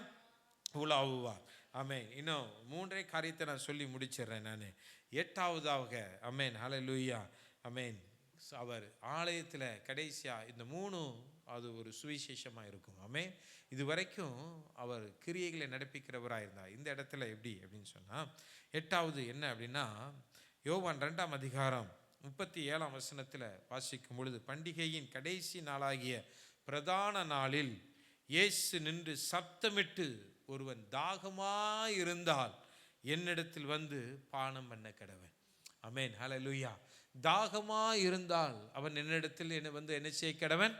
உலாவுவார். ஆமென். இன்னும் 3 காரியத்தை நான் சொல்லி முடிச்சிடுறேன் நான். 8ஆவதாக, ஆமென், ஹல்லேலூயா, ஆமென், அவர் ஆலயத்தில் கடைசியாக இந்த 3 அது ஒரு சுவிசேஷமாக இருக்கும். ஆமென். இது வரைக்கும் அவர் கிரியைகளை நடப்பிக்கிறவராக இருந்தார். இந்த இடத்துல எப்படி அப்படின்னு சொன்னால், 8ஆவது என்ன அப்படின்னா, யோவான் 2:37 வாசிக்கும் பொழுது, பண்டிகையின் கடைசி நாளாகிய பிரதான நாளில் இயேசு நின்று சத்தமிட்டு, ஒருவன் தாகமாயிருந்தால் என்னிடத்தில் வந்து பானம் பண்ண கடவன். ஆமென், ஹல்லேலூயா. தாகமாக இருந்தால் அவன் என்னிடத்தில் என்ன செய்ய கடவன்?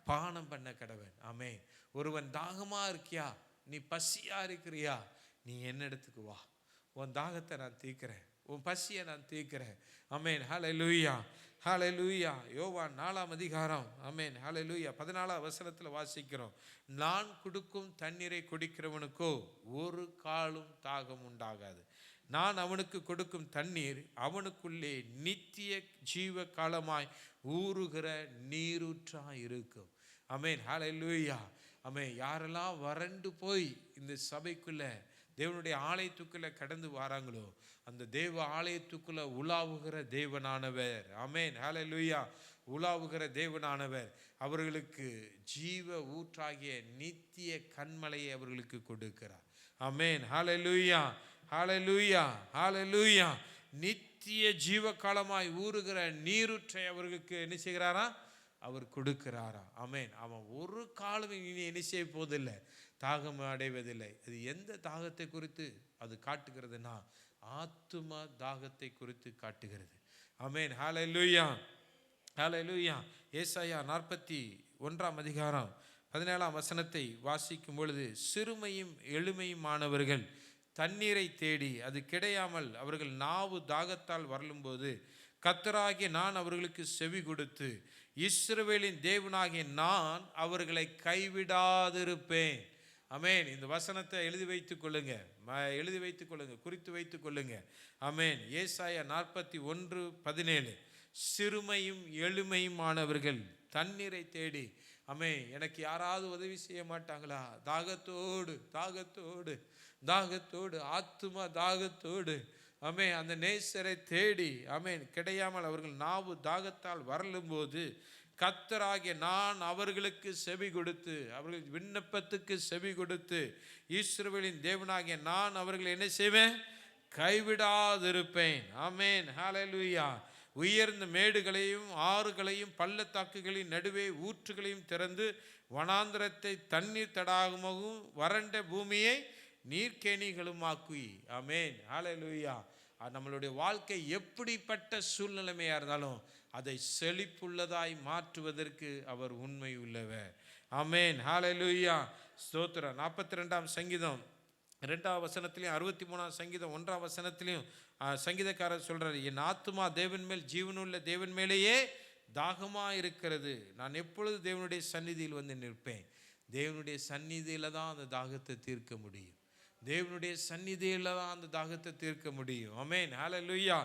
பானம் பண்ண கடவன். ஆமென். ஒருவன் தாகமாக இருக்கியா, நீ பசியாக இருக்கிறியா, நீ என்னிடத்துக்கு வா. உன் தாகத்தை நான் தீர்க்கிறேன், உன் பசியை நான் தீர்க்கிறேன். ஆமென், ஹல்லேலூயா, ஹல்லேலூயா. யோவான் 4ஆம் அதிகாரம், ஆமென், ஹல்லேலூயா, 14ஆம் வசனத்தில் வாசிக்கிறோம், நான் கொடுக்கும் தண்ணீரை குடிக்கிறவனுக்கோ ஒரு காலும் தாகம் உண்டாகாது. நான் அவனுக்கு கொடுக்கும் தண்ணீர் அவனுக்குள்ளே நித்திய ஜீவ காலமாய் ஊறுகிற நீரூற்றாய் இருக்கும். ஆமென், ஹல்லேலூயா. ஆமென். யாரெல்லாம் வறண்டு போய் இந்த சபைக்குள்ள தேவனுடைய ஆலயத்துக்குள்ள கடந்து வராங்களோ அந்த தேவ ஆலயத்துக்குள்ள உலாவுகிற தேவனானவர், ஆமென், ஹல்லேலூயா, உலாவுகிற தேவனானவர் அவர்களுக்கு ஜீவ ஊற்றாகிய நித்திய கன்மலையை அவர்களுக்கு கொடுக்கிறார். ஆமென், ஹல்லேலூயா, ஹல்லேலூயா, ஹல்லேலூயா. நித்திய ஜீவ காலமாய் ஊறுகிற நீரூற்றை அவர்களுக்கு என்ன செய்கிறாரா? அவர் கொடுக்கிறாரா? ஆமென். அவன் ஒரு காலம் இனி என்ன செய்ய போவதில்லை, தாகம் அடைவதில்லை. அது எந்த தாகத்தை குறித்து அது காட்டுகிறதுனா ஆத்தும தாகத்தை குறித்து காட்டுகிறது. ஆமென், ஹல்லேலூயா, ஹல்லேலூயா. ஏசாயா 41ஆம் அதிகாரம் 17ஆம் வசனத்தை வாசிக்கும் பொழுது, சிறுமையும் எளிமையுமானவர்கள் தண்ணீரை தேடி அது கிடையாமல் அவர்கள் நாவு தாகத்தால் வரலும்போது கர்த்தராகிய நான் அவர்களுக்கு செவி கொடுத்து இஸ்ரவேலின் தேவனாகிய நான் அவர்களை கைவிடாதிருப்பேன். ஆமென். இந்த வசனத்தை எழுதி வைத்துக் கொள்ளுங்க, எழுதி வைத்துக் கொள்ளுங்க, குறித்து வைத்துக் கொள்ளுங்க. ஆமென். ஏசாயா 41:17, சிறுமையும் எளிமையுமானவர்கள் தண்ணீரை தேடி, ஆமென், எனக்கு யாராவது உதவி செய்ய மாட்டாங்களா? தாகத்தோடு தாகத்தோடு தாகத்தோடு ஆத்துமா தாகத்தோடு, ஆமென், அந்த நேசரை தேடி, ஆமென், கிடையாமல் அவர்கள் நாவு தாகத்தால் வரலும்போது கர்த்தராகிய நான் அவர்களுக்கு செவி கொடுத்து, அவர்கள் விண்ணப்பத்துக்கு செவி கொடுத்து, இஸ்ரவேலின் தேவனாகிய நான் அவர்களை என்ன செய்வேன்? கைவிடாதிருப்பேன். ஆமென், ஹல்லேலூயா. உயர்ந்த மேடுகளையும் ஆறுகளையும் பள்ளத்தாக்குகளின் நடுவே ஊற்றுகளையும் திறந்து வனாந்திரத்தை தண்ணீர் தடாகமாகவும் வறண்ட பூமியை நீர்க்கேணிகளுமாக்கி. ஆமென், ஹல்லேலூயா. நம்மளுடைய வாழ்க்கை எப்படிப்பட்ட சூழ்நிலைமையாக இருந்தாலும் அதை செழிப்புள்ளதாய் மாற்றுவதற்கு அவர் உண்மை உள்ளவர். ஆமென், ஹல்லேலூயா, ஸ்தோத்திரம். 42ஆம் சங்கீதம் 2ஆம் வசனத்திலையும் 63ஆம் சங்கீதம் 1ஆம் வசனத்திலையும் சங்கீதக்காரர் சொல்றார், என் ஆத்துமா தேவன் மேல், ஜீவனுள்ள தேவன் மேலேயே தாகமாக இருக்கிறது. நான் எப்பொழுது தேவனுடைய சந்நிதியில் வந்து நிற்பேன். தேவனுடைய சந்நிதியில் தான் அந்த தாகத்தை தீர்க்க முடியும். தேவனுடைய சந்நிதியில் தான் அந்த தாகத்தை தீர்க்க முடியும். ஆமென், ஹல்லேலூயா,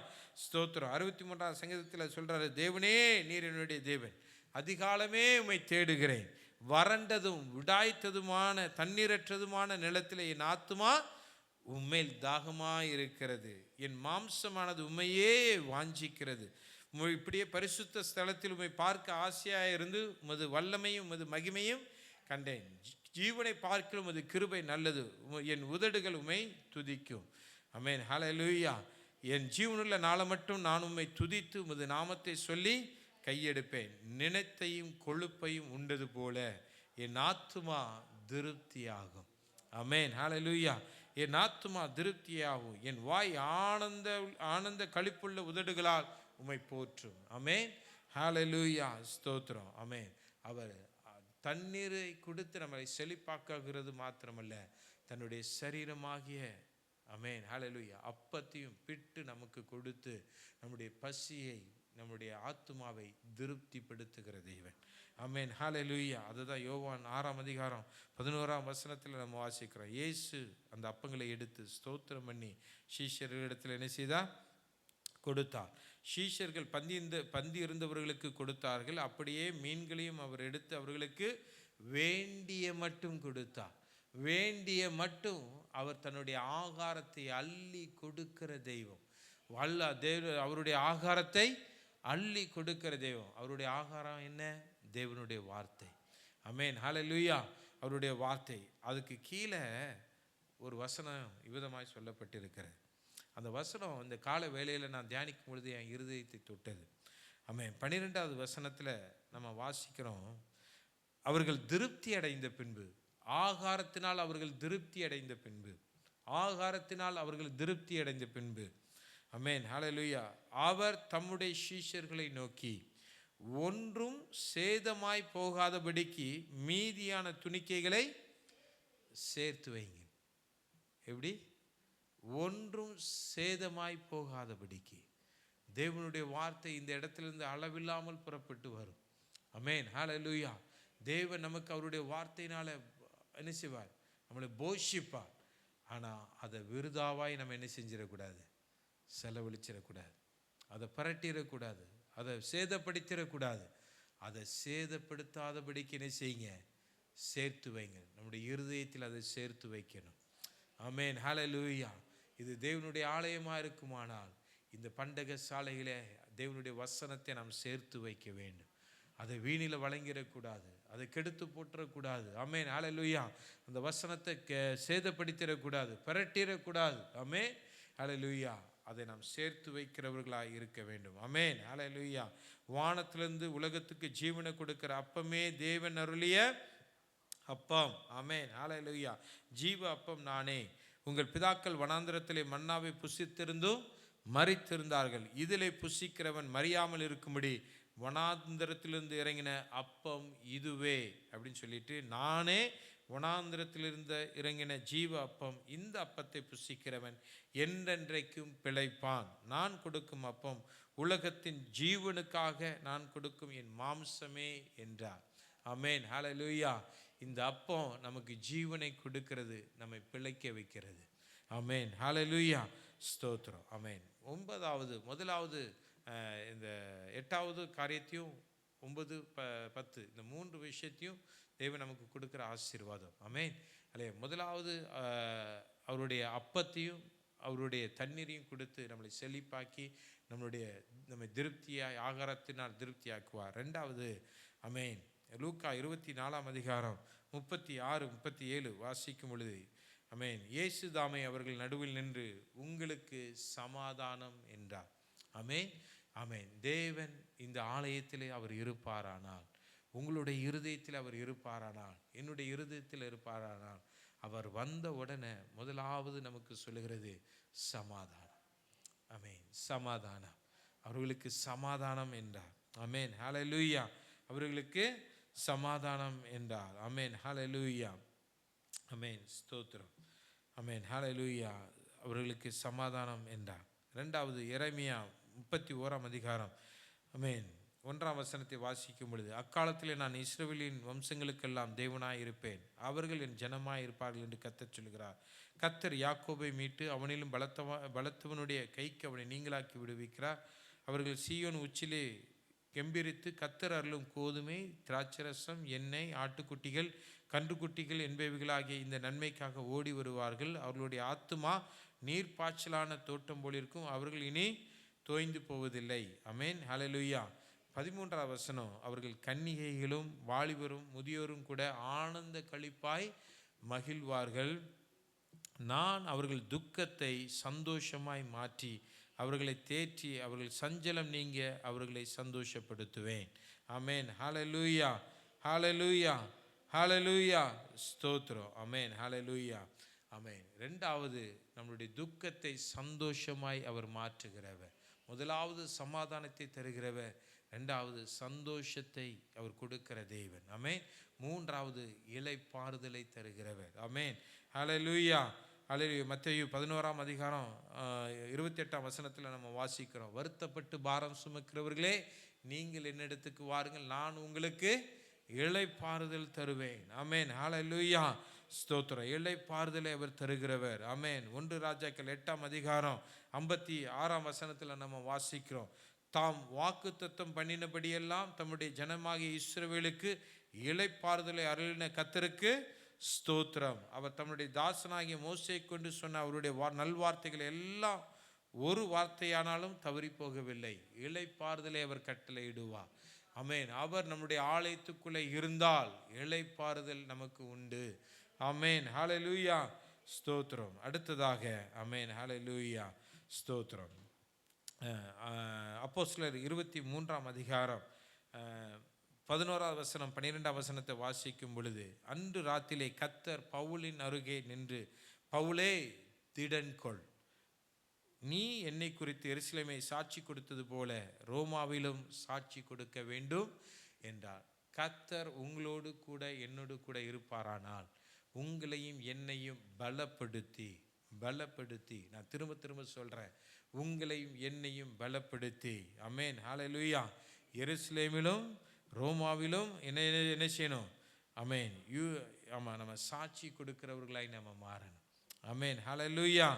ஸ்தோத்திரம். 63ஆம் சங்கீதத்தில் சொல்றாரு, தேவனே நீர் என்னுடைய தேவன், அதிகாலமே உம்மை தேடுகிறேன். வறண்டதும் விடாய்த்ததுமான தண்ணீரற்றதுமான நிலத்தில் என் ஆத்துமா உம்மேல் தாகமாய் இருக்கிறது. என் மாம்சமானது உம்மையே வாஞ்சிக்கிறது. இப்படியே பரிசுத்த ஸ்தலத்தில் உம்மை பார்க்க ஆசையாக இருந்து உமது வல்லமையும் உமது மகிமையும் கண்டேன். ஜீவனை பார்க்கலும் அது கிருபை நல்லது. என் உதடுகள் உம்மை துதிக்கும். ஆமென், ஹல்லேலூயா. என் ஜீவனுள்ள நாளை மட்டும் நான் உம்மை துதித்து உமது நாமத்தை சொல்லி கையெடுப்பேன். நினைத்தையும் கொழுப்பையும் உண்டது போல என் ஆத்துமா திருப்தியாகும். ஆமென், ஹல்லேலூயா. என் ஆத்துமா திருப்தியாகும். என் வாய் ஆனந்த களிப்புள்ள உதடுகளால் உம்மை போற்றும். ஆமென், ஹல்லேலூயா, ஸ்தோத்திரம். ஆமென். அவர் தண்ணீரை கொடுத்து நம்மளை செழிப்பாக்குகிறது மாத்திரமல்ல, தன்னுடைய சரீரமாகிய, ஆமென், ஹல்லேலூயா, அப்பத்தையும் பிட்டு நமக்கு கொடுத்து நம்முடைய பசியை, நம்முடைய ஆத்துமாவை திருப்திப்படுத்துகிற தேவன். ஆமென், ஹல்லேலூயா. அதுதான் யோவான் 6ஆம் அதிகாரம் 11ஆம் வசனத்தில் நம்ம வாசிக்கிறோம். இயேசு அந்த அப்பங்களை எடுத்து ஸ்தோத்திரம் பண்ணி சீஷர்களிடத்தில் என்ன செய்தார்? கொடுத்தார். சீஷர்கள் பந்தி இருந்தவர்களுக்கு கொடுத்தார்கள். அப்படியே மீன்களையும் அவர் எடுத்து அவர்களுக்கு வேண்டிய மட்டும் கொடுத்தார். வேண்டிய மட்டும் அவர் தன்னுடைய ஆகாரத்தை அள்ளி கொடுக்கிற தெய்வம். அவருடைய ஆகாரத்தை அள்ளி கொடுக்கிற தெய்வம். அவருடைய ஆகாரம் என்ன? தேவனுடைய வார்த்தை. ஆமென், ஹல்லேலூயா. அவருடைய வார்த்தை. அதுக்கு கீழே ஒரு வசனம் இவ்விதமாய் சொல்லப்பட்டிருக்கிறது. அந்த வசனம் இந்த கால வேளையில் நான் தியானிக்கும் பொழுது என் இருதயத்தை தொட்டது. ஆமென். 12வது வசனத்தில் நம்ம வாசிக்கிறோம், அவர்கள் திருப்தி அடைந்த பின்பு, ஆகாரத்தினால் அவர்கள் திருப்தி அடைந்த பின்பு, ஆகாரத்தினால் அவர்கள் திருப்தி அடைந்த பின்பு, ஆமென், ஹல்லேலூயா, அவர் தம்முடைய சீஷர்களை நோக்கி, ஒன்றும் சேதமாய் போகாதபடிக்கு மீதியான துணிக்கைகளை சேர்த்து வைங்க. எப்படி? ஒன்றும் சேதமாய் போகாதபடிக்கு தேவனுடைய வார்த்தை இந்த இடத்திலிருந்து அளவில்லாமல் புறப்பட்டு வரும். ஆமென், ஹல்லேலூயா. தேவன் நமக்கு அவருடைய வார்த்தையினால என்ன செய்வார்? நம்மளை போஷிப்பார். ஆனால் அதை விருதாவாய் நம்ம என்ன செஞ்சிடக்கூடாது? செலவழிச்சிடக்கூடாது. அதை பரட்டிடக்கூடாது. அதை சேதப்படுத்திடக்கூடாது. அதை சேதப்படுத்தாதபடிக்கு என்ன செய்யுங்க? சேர்த்து வைங்க. நம்முடைய இருதயத்தில் அதை சேர்த்து வைக்கணும். ஆமென், ஹல்லேலூயா. இது தேவனுடைய ஆலயமாக இருக்குமானால் இந்த பண்டக சாலையிலே தேவனுடைய வசனத்தை நாம் சேர்த்து வைக்க வேண்டும். அதை வீணில் வழங்கிடக்கூடாது. அதை கெடுத்து போட்டுறக்கூடாது. ஆமென், ஹல்லேலூயா. அந்த வசனத்தை சேதப்படுத்திடக்கூடாது, பரட்டிடக்கூடாது. ஆமென், ஹல்லேலூயா. அதை நாம் சேர்த்து வைக்கிறவர்களாக இருக்க வேண்டும். ஆமென், ஹல்லேலூயா. வானத்திலிருந்து உலகத்துக்கு ஜீவனை கொடுக்கிற அப்பமே தேவன் அருளிய அப்பம். ஆமென், ஹல்லேலூயா. ஜீவ அப்பம் நானே. உங்கள் பிதாக்கள் வனாந்திரத்திலே மன்னாவை புசித்திருந்தும் மரித்திருந்தார்கள். இதிலே புசிக்கிறவன் மறியாமல் இருக்கும்படி வனாந்திரத்திலிருந்து இறங்கின அப்பம் இதுவே அப்படின்னு சொல்லிட்டு, நானே வனாந்திரத்திலிருந்து இறங்கின ஜீவ அப்பம். இந்த அப்பத்தை புசிக்கிறவன் என்றென்றைக்கும் பிழைப்பான். நான் கொடுக்கும் அப்பம் உலகத்தின் ஜீவனுக்காக நான் கொடுக்கும் என் மாம்சமே என்றார். ஆமென், ஹல்லேலூயா. இந்த அப்பம் நமக்கு ஜீவனை கொடுக்கிறது, நம்மை பிழைக்க வைக்கிறது. ஆமென், ஹல்லேலூயா. ஸ்தோத்திரம். ஆமென். முதலாவது இந்த 8வது காரியத்தையும் 9, 10 இந்த 3 விஷயத்தையும் தேவன் நமக்கு கொடுக்குற ஆசீர்வாதம். ஆமென். அல்ல, முதலாவது அவருடைய அப்பத்தையும் அவருடைய தண்ணீரையும் கொடுத்து நம்மளை செழிப்பாக்கி நம்மை திருப்தியாய் ஆகாரத்தினால் திருப்தியாக்குவார். 2வது, ஆமென், லூக்கா 24ஆம் அதிகாரம் 36, 37 வாசிக்கும் பொழுது, ஆமென், இயேசு தாமே அவர்கள் நடுவில் நின்று உங்களுக்கு சமாதானம் என்றார். ஆமென், ஆமென். தேவன் இந்த ஆலயத்திலே அவர் இருப்பாரானால், உங்களுடைய இருதயத்தில் அவர் இருப்பாரானால், என்னுடைய இருதயத்தில் இருப்பாரானால், அவர் வந்த உடனே முதலாவது நமக்கு சொல்லுகிறது சமாதானம். ஆமென், சமாதானம். அவர்களுக்கு சமாதானம் என்றார். ஆமென், ஹல்லேலூயா. அவர்களுக்கு சமாதானம் என்றார். ஆமென், ஹல்லேலூயா. ஆமென், ஸ்தோத்திரம். ஆமென், ஹல்லேலூயா. அவர்களுக்கு சமாதானம் என்றார். 2வது எரேமியா 31ஆம் அதிகாரம், ஆமென், 1ஆம் வசனத்தை வாசிக்கும் பொழுது, அக்காலத்திலே நான் இஸ்ரவேலின் வம்சங்களுக்கெல்லாம் தேவனாய் இருப்பேன், அவர்கள் என் ஜனமாய் இருப்பார்கள் என்று கர்த்தர் சொல்கிறார். கர்த்தர் யாக்கோபை மீட்டு அவனிலும் பலத்தவனுடைய கைக்கு அவனை நீங்களாக்கி விடுவிக்கிறார். அவர்கள் சீயோன் உச்சிலே கெம்பீரித்து கர்த்தர் அருளும் கோதுமை, திராட்சரசம், எண்ணெய், ஆட்டுக்குட்டிகள், கன்றுக்குட்டிகள் என்பவைகளாகிய இந்த நன்மைக்காக ஓடி வருவார்கள். அவர்களுடைய ஆத்துமா நீர்ப்பாய்ச்சலான தோட்டம் போலிருக்கும், அவர்கள் இனி தோய்ந்து போவதில்லை. ஆமென், ஹல்லேலூயா. 13ஆம் வசனம், அவர்கள் கன்னிகைகளும் வாலிபரும் முதியோரும் கூட ஆனந்த களிப்பாய் மகிழ்வார்கள். நான் அவர்கள் துக்கத்தை சந்தோஷமாய் மாற்றி அவர்களை தேற்றி அவர்கள் சஞ்சலம் நீங்க அவர்களை சந்தோஷப்படுத்துவேன். ஆமென், ஹல்லேலூயா, ஹல்லேலூயா, ஹல்லேலூயா. ஸ்தோத்திரம். ஆமென், ஹல்லேலூயா. ஆமென். 2வது, நம்மளுடைய துக்கத்தை சந்தோஷமாய் அவர் மாற்றுகிறவர். முதலாவது சமாதானத்தை தருகிறவர், 2வது சந்தோஷத்தை அவர் கொடுக்கிற தேவன். ஆமென். 3வது இளைப்பாறுதலை தருகிறவர். ஆமென், ஹல்லேலூயா, ஹல்லேலூயா. மத்தேயு 11ஆம் அதிகாரம் 28ஆம் வசனத்தில் நம்ம வாசிக்கிறோம், வருத்தப்பட்டு பாரம் சுமக்கிறவர்களே நீங்கள் என்னிடத்துக்கு வாருங்கள், நான் உங்களுக்கு இளைப்பாறுதல் தருவேன். ஆமென், ஹல்லேலூயா. ஸ்தோத்திரம். இளைப்பாறுதலை அவர் தருகிறவர். ஆமென். 1 ராஜாக்கள் 8ஆம் அதிகாரம் 56ஆம் வசனத்தில் நம்ம வாசிக்கிறோம், தாம் வாக்குத்தத்தம் பண்ணினபடியெல்லாம் தம்முடைய ஜனமாகிய இஸ்ரவேலுக்கு இளைப்பாறுதலை அருளின கர்த்தருக்கு ஸ்தோத்திரம். அவர் தம்முடைய தாசனாகிய மோசேயை கொண்டு சொன்ன அவருடைய நல்வார்த்தைகள் எல்லாம் ஒரு வார்த்தையானாலும் தவறி போகவில்லை. இளைப்பாறுதலை அவர் கட்டளையிடுவார். ஆமென். அவர் நம்முடைய ஆலயத்துக்குள்ளே இருந்தால் இளைப்பாறுதல் நமக்கு உண்டு. ஆமென், ஹல்லேலூயா. ஸ்தோத்திரம். அடுத்ததாக, ஆமென், ஹல்லேலூயா, ஸ்தோத்திரம், அப்போஸ்தலர் 23ஆம் அதிகாரம் 11ஆவது வசனம் 12ஆம் வசனத்தை வாசிக்கும் பொழுது, அன்று ராத்திலே கர்த்தர் பவுலின் அருகே நின்று, பவுலே திடன்கொள், நீ என்னை குறித்து எருசலேமை சாட்சி கொடுத்தது போல ரோமாவிலும் சாட்சி கொடுக்க வேண்டும் என்றார். கர்த்தர் உங்களோடு கூட என்னோடு கூட இருப்பாரானால் உங்களையும் என்னையும் பலப்படுத்தி பலப்படுத்தி, நான் திரும்ப திரும்ப சொல்கிறேன், உங்களையும் என்னையும் பலப்படுத்தி, ஆமென் ஹல்லேலூயா, எருசலேமிலும் ரோமாவிலும் என்ன செய்யணும், ஆமென் ஆமாம், நம்ம சாட்சி கொடுக்கிறவர்களாய் நம்ம மாறணும். ஆமென் ஹல்லேலூயா,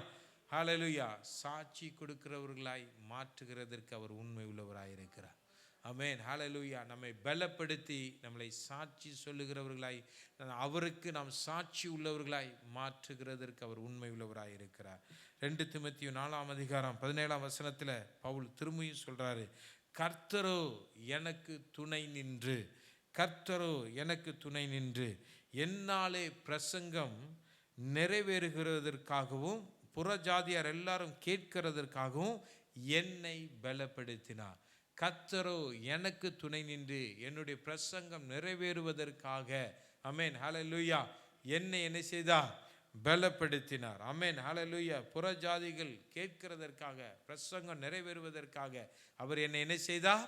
ஹல்லேலூயா. சாட்சி கொடுக்கிறவர்களாய் மாற்றுகிறதற்கு அவர் உண்மை உள்ளவராய் இருக்கிறார். ஆமென் ஹல்லேலூயா. நம்மை பலப்படுத்தி நம்மளை சாட்சி சொல்லுகிறவர்களாய், அவருக்கு நாம் சாட்சி உள்ளவர்களாய் மாற்றுகிறதற்கு அவர் உண்மை உள்ளவராய் இருக்கிறார். 2 தீமோத்தேயு 4:17 பவுல் திரும்பியும் சொல்றாரு, கர்த்தரோ எனக்கு துணை நின்று, கர்த்தரோ எனக்கு துணை நின்று என்னாலே பிரசங்கம் நிறைவேறுகிறதற்காகவும் புறஜாதியார் எல்லாரும் கேட்கிறதற்காகவும் என்னை பலப்படுத்தினார். கர்த்தரோ எனக்கு துணை நின்று என்னுடைய பிரசங்கம் நிறைவேறுவதற்காக, ஆமென் ஹல்லேலூயா, என்னை என்ன செய்தார், பலப்படுத்தினார். ஆமென் ஹல்லேலூயா. புறஜாதிகள் கேட்கிறதற்காக, பிரசங்கம் நிறைவேறுவதற்காக அவர் என்னை என்ன செய்தார்,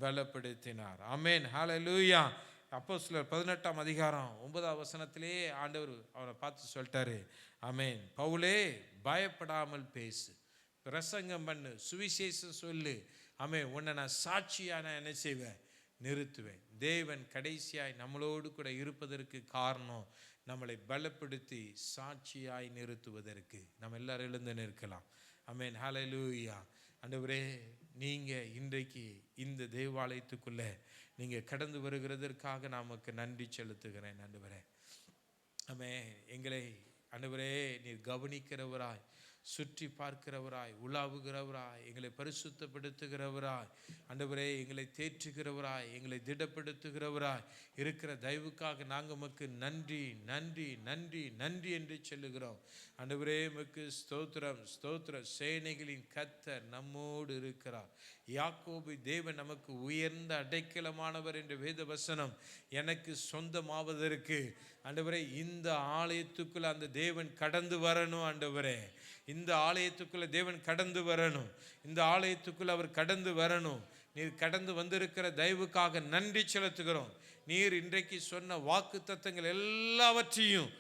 பலப்படுத்தினார். ஆமென் ஹல்லேலூயா. அப்போஸ்தலர் 18:9 ஆண்டவர் அவனை பார்த்து சொல்லிட்டாரு, ஆமென், பவுலே பயப்படாமல் பேசு, பிரசங்கம் பண்ணு, சுவிசேஷம் சொல்லு, ஆமென், உன்னை நான் சாட்சியாக நான் என்ன செய்வேன், நிறுத்துவேன். தேவன் கடைசியாய் நம்மளோடு கூட இருப்பதற்கு காரணம் நம்மளை பலப்படுத்தி சாட்சியாய் நிறுத்துவதற்கு. நம்ம எல்லாரும் எழுந்து நிற்கலாம். ஆமென் ஹல்லேலூயா. ஆண்டவரே, நீங்கள் இன்றைக்கு இந்த தேவாலயத்துக்குள்ளே நீங்கள் கடந்து வருகிறதற்காக நமக்கு நன்றி செலுத்துகிறேன். ஆண்டவரே, ஆமென், எங்களை ஆண்டவரே நீர் கவனிக்கிறவராய், சுற்றி பார்க்கிறவராய், உலாவுகிறவராய், எங்களை பரிசுத்தப்படுத்துகிறவராய், ஆண்டவரே எங்களை தேற்றுகிறவராய், எங்களை திடப்படுத்துகிறவராய் இருக்கிற தயவுக்காக நாங்கள் உமக்கு நன்றி நன்றி நன்றி நன்றி என்று சொல்லுகிறோம். ஆண்டவரே உமக்கு ஸ்தோத்திரம் ஸ்தோத்திரம். சேனைகளின் கர்த்தர் நம்மோடு இருக்கிறார். யாக்கோபு தேவன் நமக்கு உயர்ந்த அடைக்கலமானவர் என்ற வேத வசனம் எனக்கு சொந்தமாவதற்கு ஆண்டவரே இந்த ஆலயத்துக்குள்ள அந்த தேவன் கடந்து வரணும். ஆண்டவரே, இந்த ஆலயத்துக்குள்ள தேவன் கடந்து வரணும். இந்த ஆலயத்துக்குள்ள அவர் கடந்து வரணும். நீர் கடந்து வந்திருக்கிற தயவுக்காக நன்றி செலுத்துகிறோம். நீர் இன்றைக்கு சொன்ன வாக்கு தத்தங்கள் எல்லாவற்றையும்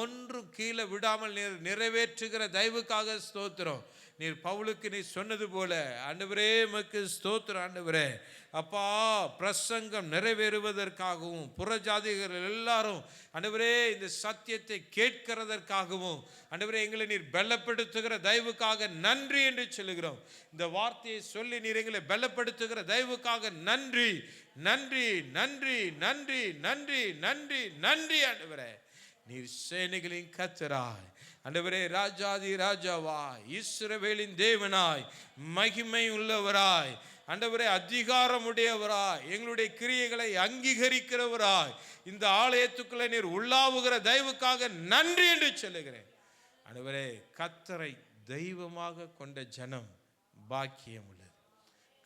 ஒன்றும் கீழே விடாமல் நீர் நிறைவேற்றுகிற தயவுக்காக ஸ்தோத்திரம். நீர் பவுலுக்கு நீர் சொன்னது போல ஆண்டவரே உமக்கு ஸ்தோத்திரம். ஆண்டவரே அப்பா, பிரசங்கம் நிறைவேறுவதற்காகவும் புறஜாதிகள் எல்லாரும் ஆண்டவரே இந்த சத்தியத்தை கேட்கிறதற்காகவும் ஆண்டவரே எங்களை நீர் பலப்படுத்துகிற தயவுக்காக நன்றி என்று சொல்லுகிறோம். இந்த வார்த்தையை சொல்லி நீர் எங்களை பலப்படுத்துகிற தயவுக்காக நன்றி நன்றி நன்றி நன்றி நன்றி நன்றி நன்றி. ஆண்டவரே நீர் சேனைகளின் கர்த்தராய், ஆண்டவரே ராஜாதி ராஜாவாய், இஸ்ரவேலின் தேவனாய், மகிமை உள்ளவராய், ஆண்டவரே அதிகாரமுடையவராய், எங்களுடைய கிரியைகளை அங்கீகரிக்கிறவராய் இந்த ஆலயத்துக்குள்ளே நீர் உள்ளாவுகிற தயவுக்காக நன்றி என்று சொல்லுகிறேன். ஆண்டவரே, கர்த்தரை தெய்வமாக கொண்ட ஜனம் பாக்கியம் உள்ளது.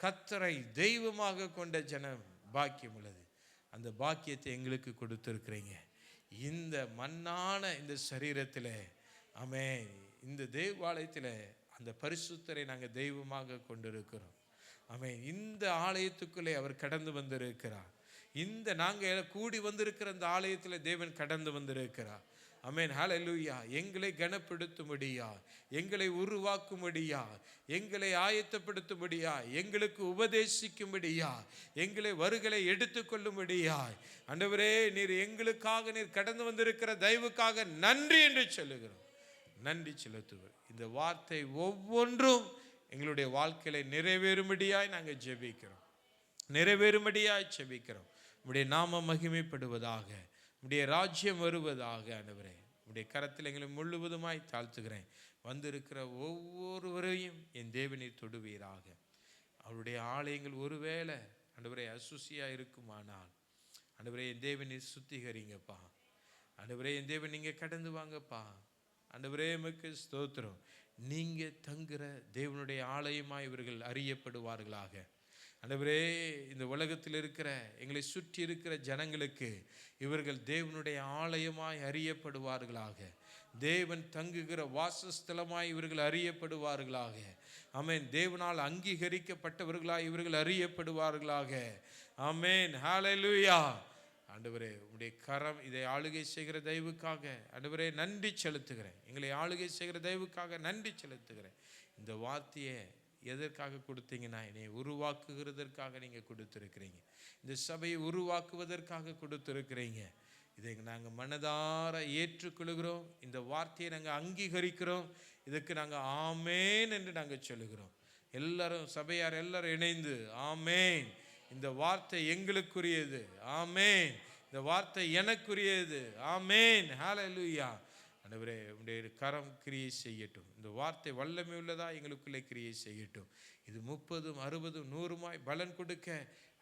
கர்த்தரை தெய்வமாக கொண்ட ஜனம் பாக்கியம் உள்ளது. அந்த பாக்கியத்தை எங்களுக்கு கொடுத்திருக்கிறீங்க. இந்த மண்ணான இந்த சரீரத்தில், ஆமென், இந்த தேவாலயத்தில் அந்த பரிசுத்தரை நாங்கள் தெய்வமாக கொண்டிருக்கிறோம். ஆமென். இந்த ஆலயத்துக்குள்ளே அவர் கடந்து வந்திருக்கிறார். இந்த நாங்கள் கூடி வந்திருக்கிற இந்த ஆலயத்தில் தேவன் கடந்து வந்திருக்கிறார். ஆமென் ஹல்லேலூயா. எங்களை கனப்படுத்தும்படியா, எங்களை உருவாக்கும்படியா, எங்களை ஆயத்தப்படுத்தும்படியா, எங்களுக்கு உபதேசிக்கும்படியா, எங்களை வருகளை எடுத்துக்கொள்ளும்படியா ஆண்டவரே நீர் எங்களுக்காக நீர் கடந்து வந்திருக்கிற தயவுக்காக நன்றி என்று சொல்லுகிறோம். நன்றி செலுத்துகிறோம். இந்த வார்த்தை ஒவ்வொன்றும் எங்களுடைய வாழ்க்கையில நிறைவேறும்படியாய் நாங்கள் ஜெபிக்கிறோம். நிறைவேறும்படியாய் ஜெபிக்கிறோம். உம்முடைய நாமம் மகிமைப்படுவதாக, உம்முடைய ராஜ்யம் வருவதாக. ஆண்டவரே, உம்முடைய கரத்தில் எங்களை முழுவதுமாய் தாழ்த்துகிறேன். வந்திருக்கிற ஒவ்வொருவரையும் என் தேவனீர் தொடுவீராக. அவருடைய ஆலயங்கள் ஒருவேளை ஆண்டவரே அசுசியாக இருக்குமானால் ஆண்டவரே என் தேவனீர் சுத்திகரிங்கப்பா. ஆண்டவரே என் தேவன் நீங்கள் கடந்து வாங்கப்பா. ஆண்டவரே உமக்கு ஸ்தோத்திரம். நீங்கள் தங்குற தேவனுடைய ஆலயமாய் இவர்கள் அறியப்படுவார்களாக. ஆண்டவரே, இந்த உலகத்தில் இருக்கிற எங்களை சுற்றி இருக்கிற ஜனங்களுக்கு இவர்கள் தேவனுடைய ஆலயமாய் அறியப்படுவார்களாக. தேவன் தங்குகிற வாசஸ்தலமாய் இவர்கள் அறியப்படுவார்களாக. ஆமென். தேவனால் அங்கீகரிக்கப்பட்டவர்களாய் இவர்கள் அறியப்படுவார்களாக. ஆமென் ஹல்லேலூயா. ஆண்டவரே உம்முடைய கரம் இதை ஆளுகை செய்கிற தயவுக்காக ஆண்டவரே நன்றி செலுத்துகிறேன். எங்களை ஆளுகை செய்கிற தயவுக்காக நன்றி செலுத்துகிறேன். இந்த வார்த்தையை எதற்காக கொடுத்தீங்கன்னா, என்னை உருவாக்குகிறதற்காக நீங்கள் கொடுத்துருக்கிறீங்க. இந்த சபையை உருவாக்குவதற்காக கொடுத்துருக்கிறீங்க. இதை நாங்கள் மனதார ஏற்றுக்கொள்கிறோம். இந்த வார்த்தையை நாங்கள் அங்கீகரிக்கிறோம். இதுக்கு நாங்கள் ஆமேன் என்று நாங்கள் சொல்லுகிறோம். எல்லாரும் சபையார் எல்லாரும் இணைந்து ஆமேன், இந்த வார்த்தை எங்களுக்குரியது, ஆமேன், இந்த வார்த்தை எனக்குரியது, ஆமேன், ஹல்லேலூயா. ஆண்டவரே உம்முடைய கரம் கிரியை செய்யட்டும். இந்த வார்த்தை வல்லமை உள்ளதா எங்களுக்குள்ளே கிரியை செய்யட்டும். இது 30, 60, 100 பலன் கொடுக்க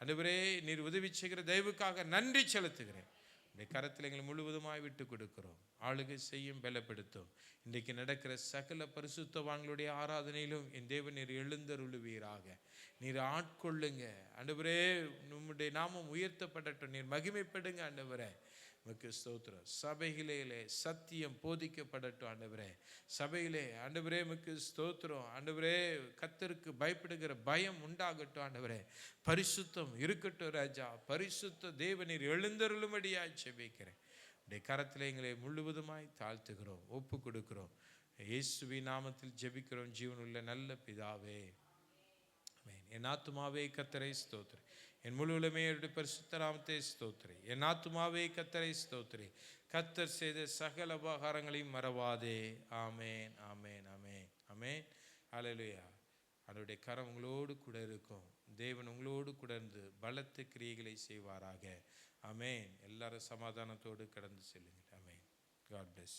ஆண்டவரே நீர் உதவி செய்கிற தயவுக்காக நன்றி செலுத்துகிறேன். உடைய கரத்தில் எங்களை முழுவதுமாய் விட்டு கொடுக்கிறோம். ஆளுகை செய்யும், பலப்படுத்தும். இன்றைக்கு நடக்கிற சகல பரிசுத்தவான்களுடைய ஆராதனையிலும் என் தேவன் நீர் எழுந்தருளுவீராக. நீர் ஆட்கொள்ளுங்க ஆண்டவரே. நம்முடைய நாமம் உயர்த்தப்படட்டும். நீர் மகிமைப்படுங்க ஆண்டவரே. உமக்கு ஸ்தோத்திரம். சபைகளிலே சத்தியம் போதிக்கப்படட்டும் ஆண்டவரே. சபையிலே ஆண்டவரே உமக்கு ஸ்தோத்திரம் ஆண்டவரே. கர்த்தருக்கு பயப்படுகிற பயம் உண்டாகட்டும் ஆண்டவரே. பரிசுத்தம் இருக்கட்டும் ராஜா. பரிசுத்த தேவனீர் எழுந்தருளும்படியாய் ஜெபிக்கிறேன். உடைய கரத்தில் எங்களை முழுவதுமாய் தாழ்த்துகிறோம், ஒப்பு கொடுக்கிறோம். இயேசுவின் நாமத்தில் ஜெபிக்கிறோம் ஜீவனுள்ள நல்ல பிதாவே, ஆமென். என் ஆத்துமாவே கர்த்தரை ஸ்தோத்திரி, என் முழு உலகமே அவருடைய பரிசுத்த நாமத்தை ஸ்தோத்திரி. என் ஆத்துமாவே கர்த்தரை ஸ்தோத்திரி, கர்த்தர் செய்த சகல உபகாரங்களையும் மறவாதே. ஆமேன், ஆமேன், ஆமேன், ஆமேன். ஹல்லேலூயா. அவருடைய கரம் உங்களோடு கூட இருக்கும். தேவன் உங்களோடு கூட இருந்து பலத்த கிரியைகளை செய்வாராக. ஆமேன். எல்லாரும் சமாதானத்தோடு கடந்து செல்லுங்கள். ஆமேன். God plus.